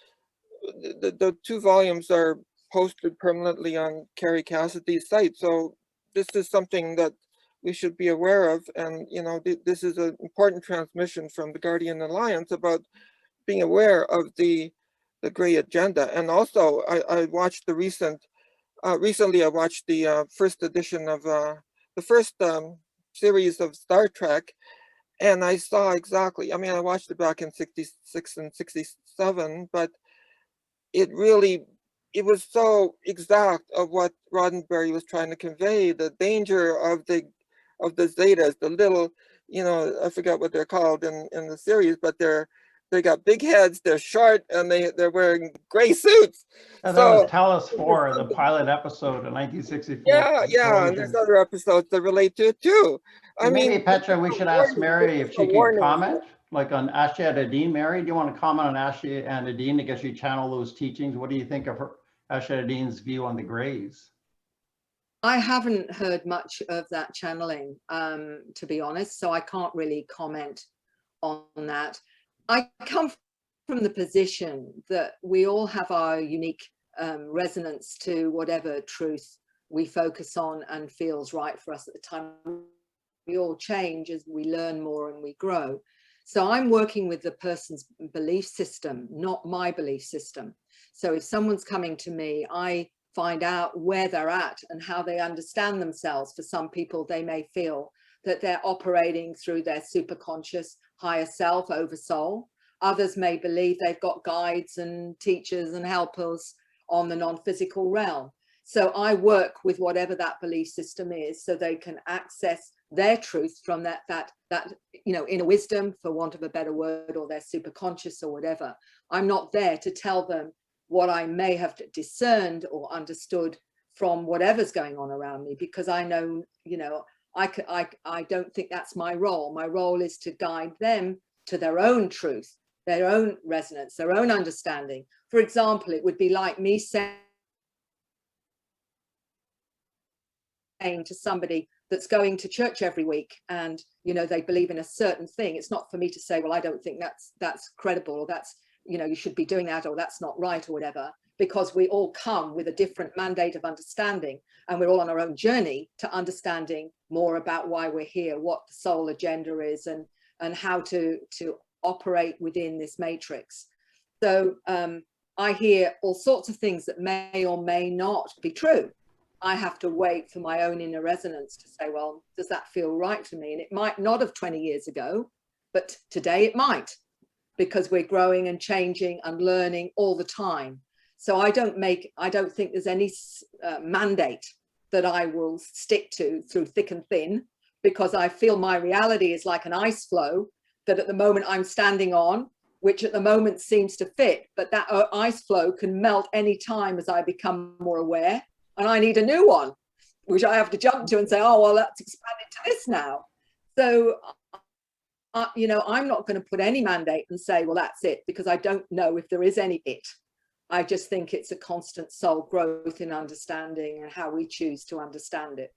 the 2 volumes are posted permanently on Carrie Cassidy's site. So this is something that we should be aware of. And, you know, this is an important transmission from the Guardian Alliance about being aware of the Grey agenda. And also, I watched the recently I watched the first edition of the first series of Star Trek, and I saw exactly, I mean, I watched it back in 66 and 67, but it was so exact of what Roddenberry was trying to convey, the danger of the Zetas, the little, you know, I forgot what they're called in the series, but they got big heads, they're short, and they're wearing gray suits. And so that was Talos 4, the pilot episode in 1964. Yeah, and there's other episodes that relate to it too. I mean, maybe, Petra, we should ask Mary if she can comment, like on Ashia Adine. Mary, do you want to comment on Ashia and Adine? I guess you channel those teachings. What do you think of Ashia Adine's view on the Greys? I haven't heard much of that channeling, to be honest, so I can't really comment on that. I come from the position that we all have our unique resonance to whatever truth we focus on and feels right for us at the time. We all change as we learn more and we grow. So I'm working with the person's belief system, not my belief system. So if someone's coming to me, I find out where they're at and how they understand themselves. For some people, they may feel that they're operating through their superconscious higher self over soul. Others may believe they've got guides and teachers and helpers on the non-physical realm. So I work with whatever that belief system is, so they can access their truth from that you know, inner wisdom, for want of a better word, or their superconscious or whatever. I'm not there to tell them what I may have discerned or understood from whatever's going on around me, because I know, you know, I don't think that's my role. My role is to guide them to their own truth, their own resonance, their own understanding. For example, it would be like me saying to somebody that's going to church every week and, you know, they believe in a certain thing. It's not for me to say, well, I don't think that's credible, or that's, you know, you should be doing that, or that's not right, or whatever, because we all come with a different mandate of understanding, and we're all on our own journey to understanding more about why we're here, what the soul agenda is, and how to operate within this matrix. So I hear all sorts of things that may or may not be true. I have to wait for my own inner resonance to say, well, does that feel right to me? And it might not have 20 years ago, but today it might, because we're growing and changing and learning all the time. So I don't think there's any mandate that I will stick to through thick and thin, because I feel my reality is like an ice floe that at the moment I'm standing on, which at the moment seems to fit, but that ice floe can melt any time as I become more aware. And I need a new one, which I have to jump to and say, oh, well, that's expanded to this now. So, you know, I'm not going to put any mandate and say, well, that's it, because I don't know if there is any it. I just think it's a constant soul growth in understanding and how we choose to understand it.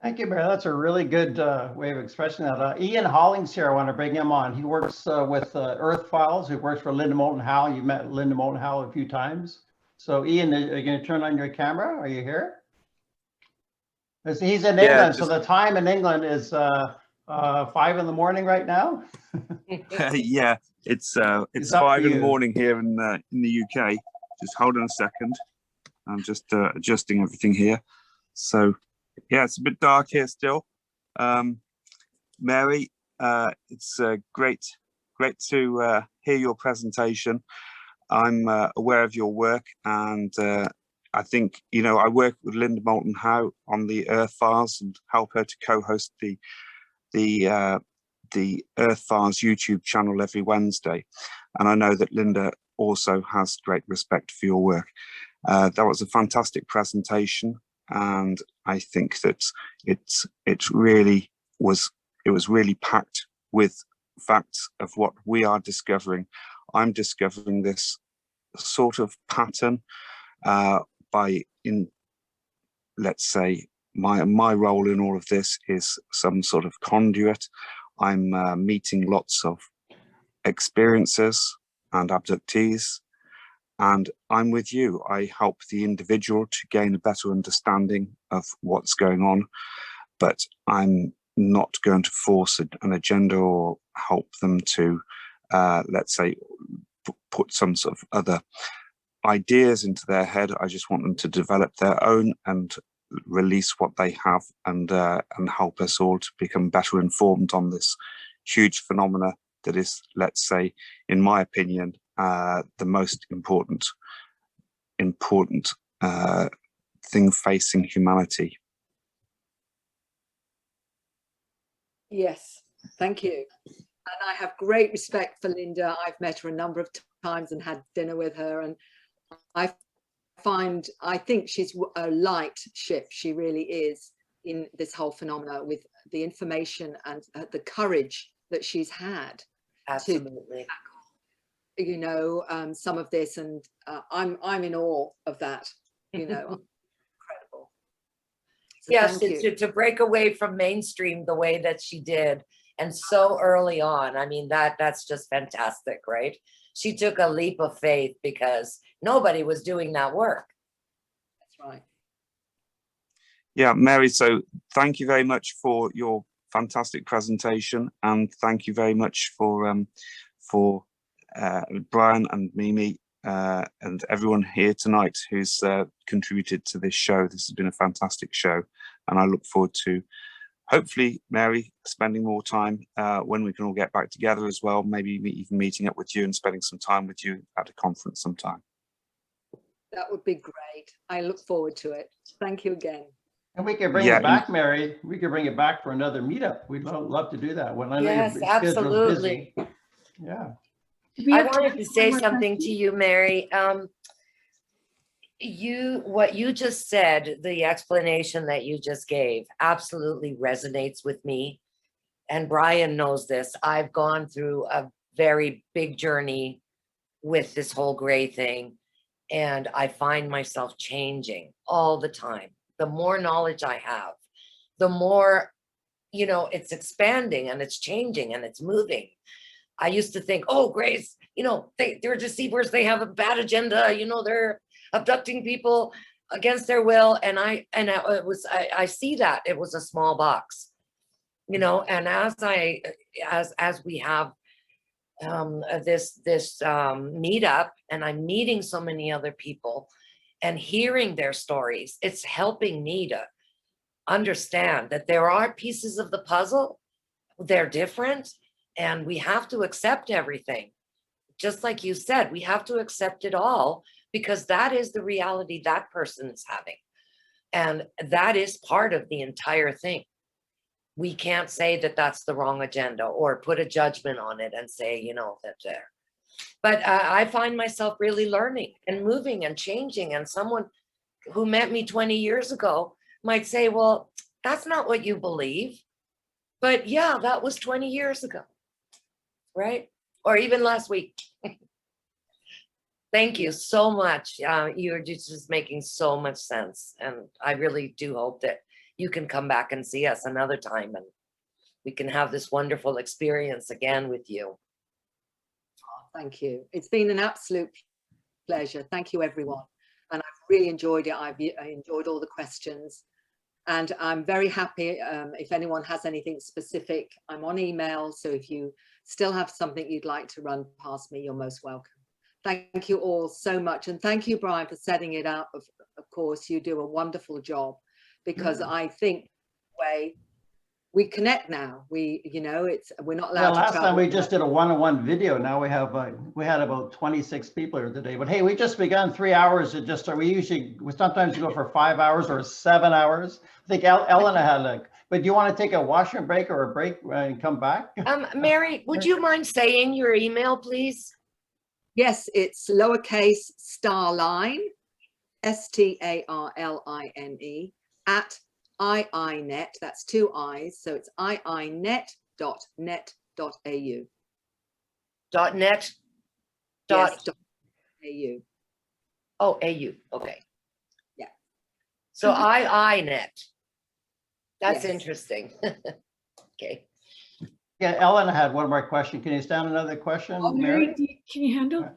Thank you, Mary. That's a really good way of expressing that. Ian Hollings here, I want to bring him on. He works with Earth Files. He works for Linda Moulton Howe. You met Linda Moulton Howe a few times. So Ian, are you going to turn on your camera? Are you here? He's in England, so the time in England is 5 in the morning right now. Yeah, it's 5 in the morning here in the UK. Just hold on a second. I'm just adjusting everything here. So yeah, it's a bit dark here still. Mary, it's great to hear your presentation. I'm aware of your work, and I think, you know, I work with Linda Moulton Howe on the Earth Files and help her to co-host the Earth Files YouTube channel every Wednesday. And I know that Linda also has great respect for your work. That was a fantastic presentation, and I think that it was really packed with facts of what we are discovering. I'm discovering this sort of pattern let's say, my role in all of this is some sort of conduit. I'm meeting lots of experiences and abductees, and I'm with you. I help the individual to gain a better understanding of what's going on, but I'm not going to force an agenda or help them to, let's say, put some sort of other ideas into their head. I just want them to develop their own and release what they have, and help us all to become better informed on this huge phenomena that is, let's say, in my opinion, the most important thing facing humanity. Yes, thank you. And I have great respect for Linda. I've met her a number of times and had dinner with her, and I think she's a light ship. She really is in this whole phenomena, with the information and the courage that she's had. Absolutely. To, you know, some of this, and I'm in awe of that. You know, incredible. So yes, thank you. to break away from mainstream the way that she did, and so early on. I mean, that's just fantastic, right? She took a leap of faith because nobody was doing that work. That's right. Yeah, Mary, so thank you very much for your fantastic presentation, and thank you very much for Brian and Mimi and everyone here tonight who's contributed to this show. This has been a fantastic show, and I look forward to, hopefully, Mary, spending more time when we can all get back together as well, maybe even meeting up with you and spending some time with you at a conference sometime. That would be great. I look forward to it. Thank you again. And we could bring it back, Mary. We could bring it back for another meetup. We'd love to do that. When I know yes, your schedule's absolutely. busy. Yeah. I wanted to say something to you, Mary. What you just said, the explanation that you just gave, absolutely resonates with me. And Brian knows this. I've gone through a very big journey with this whole gray thing, and I find myself changing all the time. The more knowledge I have, the more, you know, it's expanding and it's changing and it's moving. I used to think, oh, grays, you know, they're deceivers. They have a bad agenda. You know, they're abducting people against their will. And I see that it was a small box, you know, and as we have this meetup, and I'm meeting so many other people, and hearing their stories, it's helping me to understand that there are pieces of the puzzle, they're different, and we have to accept everything. Just like you said, we have to accept it all, because that is the reality that person is having. And that is part of the entire thing. We can't say that that's the wrong agenda or put a judgment on it and say, you know, that there. But I find myself really learning and moving and changing. And someone who met me 20 years ago might say, well, that's not what you believe. But yeah, that was 20 years ago, right? Or even last week. Thank you so much. You're just making so much sense. And I really do hope that you can come back and see us another time and we can have this wonderful experience again with you. Thank you. It's been an absolute pleasure. Thank you, everyone. And I've really enjoyed it. I enjoyed all the questions. And I'm very happy. If anyone has anything specific, I'm on email. So if you still have something you'd like to run past me, you're most welcome. Thank you all so much. And thank you, Brian, for setting it up. Of course, you do a wonderful job, because I think we connect now. We're not allowed to last travel. time we just did a one-on-one video. Now we have we had about 26 people here today. But hey, we just begun 3 hours. We sometimes go for 5 hours or 7 hours. I think Elena had but do you want to take a washroom break or a break and come back? Mary, would you mind saying your email, please? Yes, it's lowercase starline, STARLINE, at iinet, that's 2 I's, so it's iinet.net.au. .net. Yes, .au. Oh, AU. Okay. Yeah. So iinet. That's Yes. interesting. Okay. Yeah, Ellen had one more question. Can you stand another question, Mary, Mary? can you handle?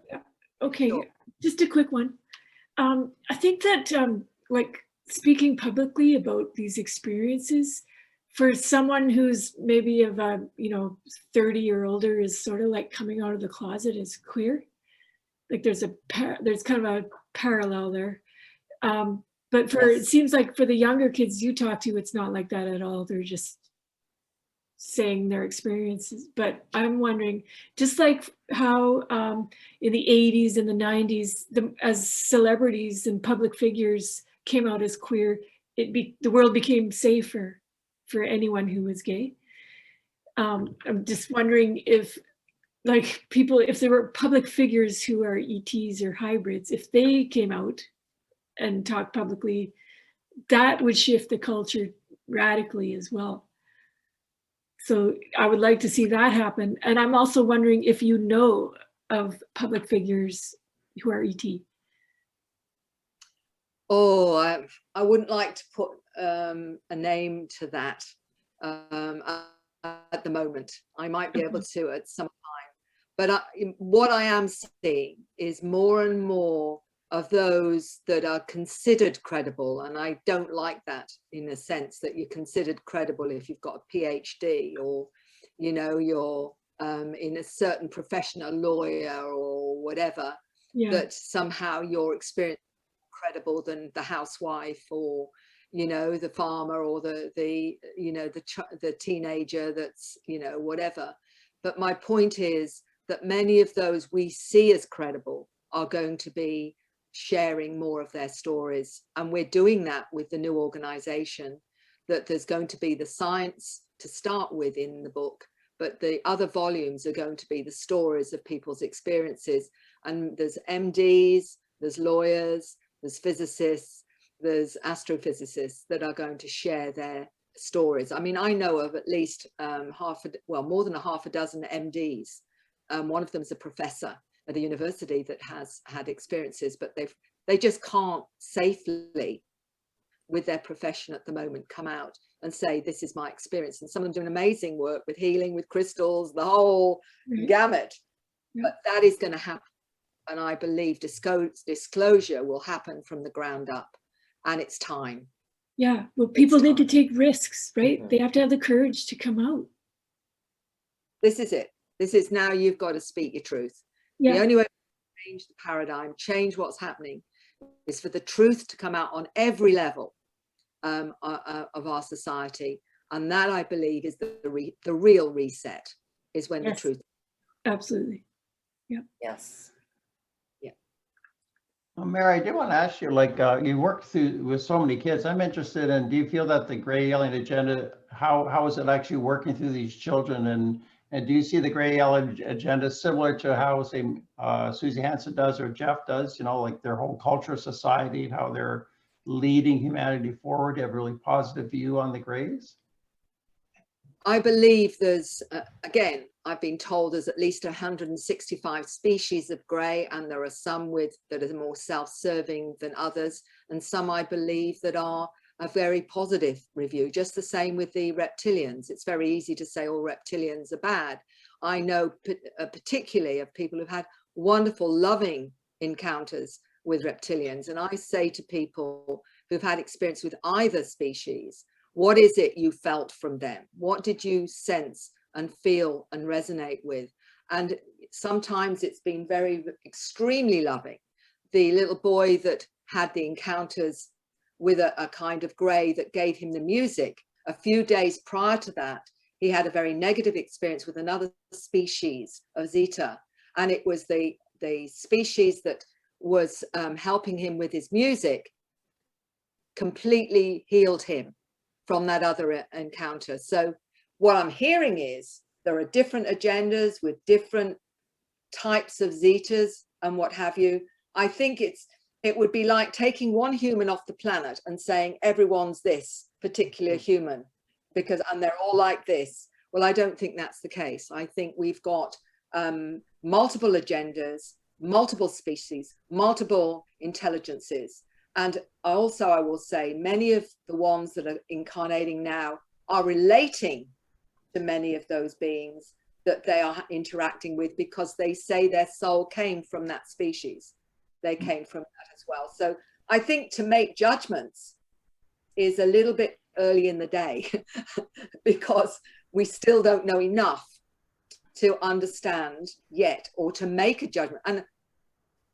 Okay, Sure. just a quick one. I think that like speaking publicly about these experiences for someone who's maybe of 30 or older is sort of like coming out of the closet as queer. Like there's kind of a parallel there. But it seems like for the younger kids you talk to, it's not like that at all. They're just saying their experiences. But I'm wondering, just like how in the 80s and the 90s, as celebrities and public figures came out as queer, the world became safer for anyone who was gay. I'm just wondering if if there were public figures who are ETs or hybrids, if they came out and talked publicly, that would shift the culture radically as well. So I would like to see that happen. And I'm also wondering if you know of public figures who are ET. Oh, I wouldn't like to put a name to that at the moment. I might be able to at some time. But what I am seeing is more and more of those that are considered credible. And I don't like that, in a sense that you're considered credible if you've got a PhD or, you're in a certain profession, a lawyer or whatever, that somehow your experience is more credible than the housewife or, the farmer or the teenager that's, whatever. But my point is that many of those we see as credible are going to be sharing more of their stories. And we're doing that with the new organization, that there's going to be the science to start with in the book, but the other volumes are going to be the stories of people's experiences. And there's MDs, there's lawyers, there's physicists, there's astrophysicists that are going to share their stories. I mean, I know of at least more than a half a dozen MDs. One of them is a professor at a university that has had experiences, but they just can't safely, with their profession at the moment, come out and say, this is my experience. And some of them doing amazing work with healing, with crystals, the whole gamut. But that is going to happen. And I believe disclosure will happen from the ground up, and it's time. Yeah, well, people need to take risks, right? They have to have the courage to come out. This is it. This is now you've got to speak your truth. The only way to change the paradigm, change what's happening, is for the truth to come out on every level of our society. And that, I believe, is the real reset, is when the Yes. truth. Absolutely. Yes. Well, Mary, I do want to ask you, like, you work with so many kids. I'm interested in, do you feel that the gray alien agenda, how is it actually working through these children? And do you see the gray alien agenda similar to how, say, Susie Hansen does or Jeff does, you know, like their whole culture, society, how they're leading humanity forward? Do you have a really positive view on the grays? I believe there's, again, I've been told there's at least 165 species of grey, and there are some that are more self-serving than others, and some I believe that are a very positive review. Just the same with the reptilians. It's very easy to say all reptilians are bad. I know particularly of people who've had wonderful, loving encounters with reptilians, and I say to people who've had experience with either species, what is it you felt from them? What did you sense and feel and resonate with? And sometimes it's been very extremely loving. The little boy that had the encounters with a kind of grey that gave him the music, a few days prior to that, he had a very negative experience with another species of Zeta. And it was the species that was helping him with his music completely healed him from that other encounter. So what I'm hearing is there are different agendas with different types of Zetas and what have you. I think it would be like taking one human off the planet and saying everyone's this particular human and they're all like this. Well, I don't think that's the case. I think we've got multiple agendas, multiple species, multiple intelligences. And also, I will say, many of the ones that are incarnating now are relating to many of those beings that they are interacting with, because they say their soul came from that species. They came from that as well. So I think to make judgments is a little bit early in the day because we still don't know enough to understand yet or to make a judgment. And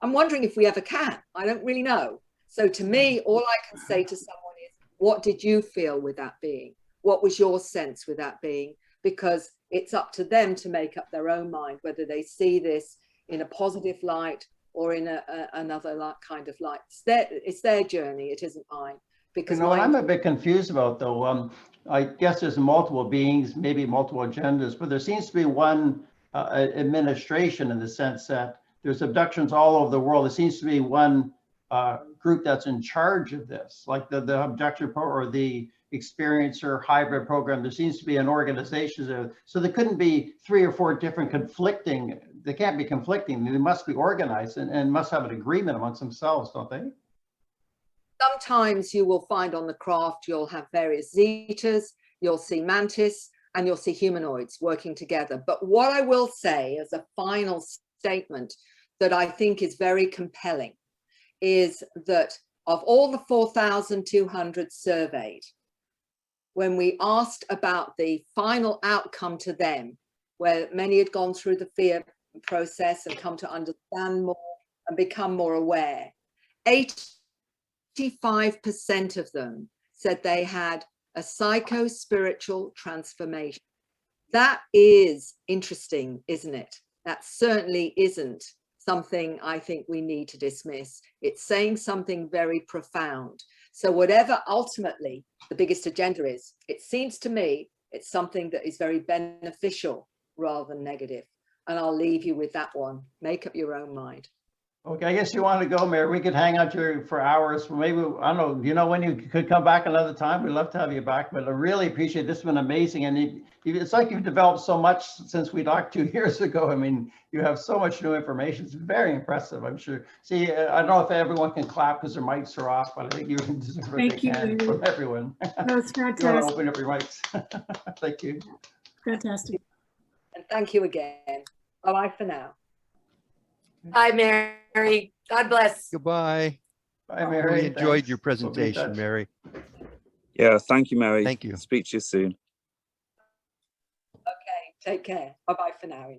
I'm wondering if we ever can. I don't really know. So to me, all I can say to someone is, what did you feel with that being? What was your sense with that being? Because it's up to them to make up their own mind, whether they see this in a positive light or in another kind of light. It's their journey. It isn't mine. Because you know what I'm a bit confused about, though, I guess there's multiple beings, maybe multiple agendas, but there seems to be one administration in the sense that there's abductions all over the world. There seems to be one group that's in charge of this, like the abduction or the experiencer hybrid program. There seems to be an organization. So there couldn't be 3 or 4 different conflicting. They can't be conflicting. They must be organized and must have an agreement amongst themselves, don't they? Sometimes you will find on the craft, you'll have various Zetas, you'll see Mantis, and you'll see humanoids working together. But what I will say as a final statement that I think is very compelling is that of all the 4,200 surveyed, when we asked about the final outcome to them, where many had gone through the fear process and come to understand more and become more aware, 85% of them said they had a psycho-spiritual transformation. That is interesting, isn't it? That certainly isn't something I think we need to dismiss. It's saying something very profound. So whatever ultimately the biggest agenda is, it seems to me it's something that is very beneficial rather than negative. And I'll leave you with that one. Make up your own mind. Okay, I guess you want to go, Mary. We could hang out here for hours. Maybe, I don't know, you know when you could come back another time? We'd love to have you back, but I really appreciate it. This has been amazing. And it's like you've developed so much since we talked 2 years ago. I mean, you have so much new information. It's very impressive, I'm sure. See, I don't know if everyone can clap because their mics are off, but I think you deserve what they can from everyone. That was fantastic. You want to open up your mics. Thank you. Fantastic. And thank you again. Bye for now. Bye, Mary. God bless. Goodbye. Bye, Mary. Really enjoyed Thanks. your We'll be in presentation, touch. Mary. Yeah, thank you, Mary. Thank you. Speak to you soon. Okay, take care. Bye-bye for now.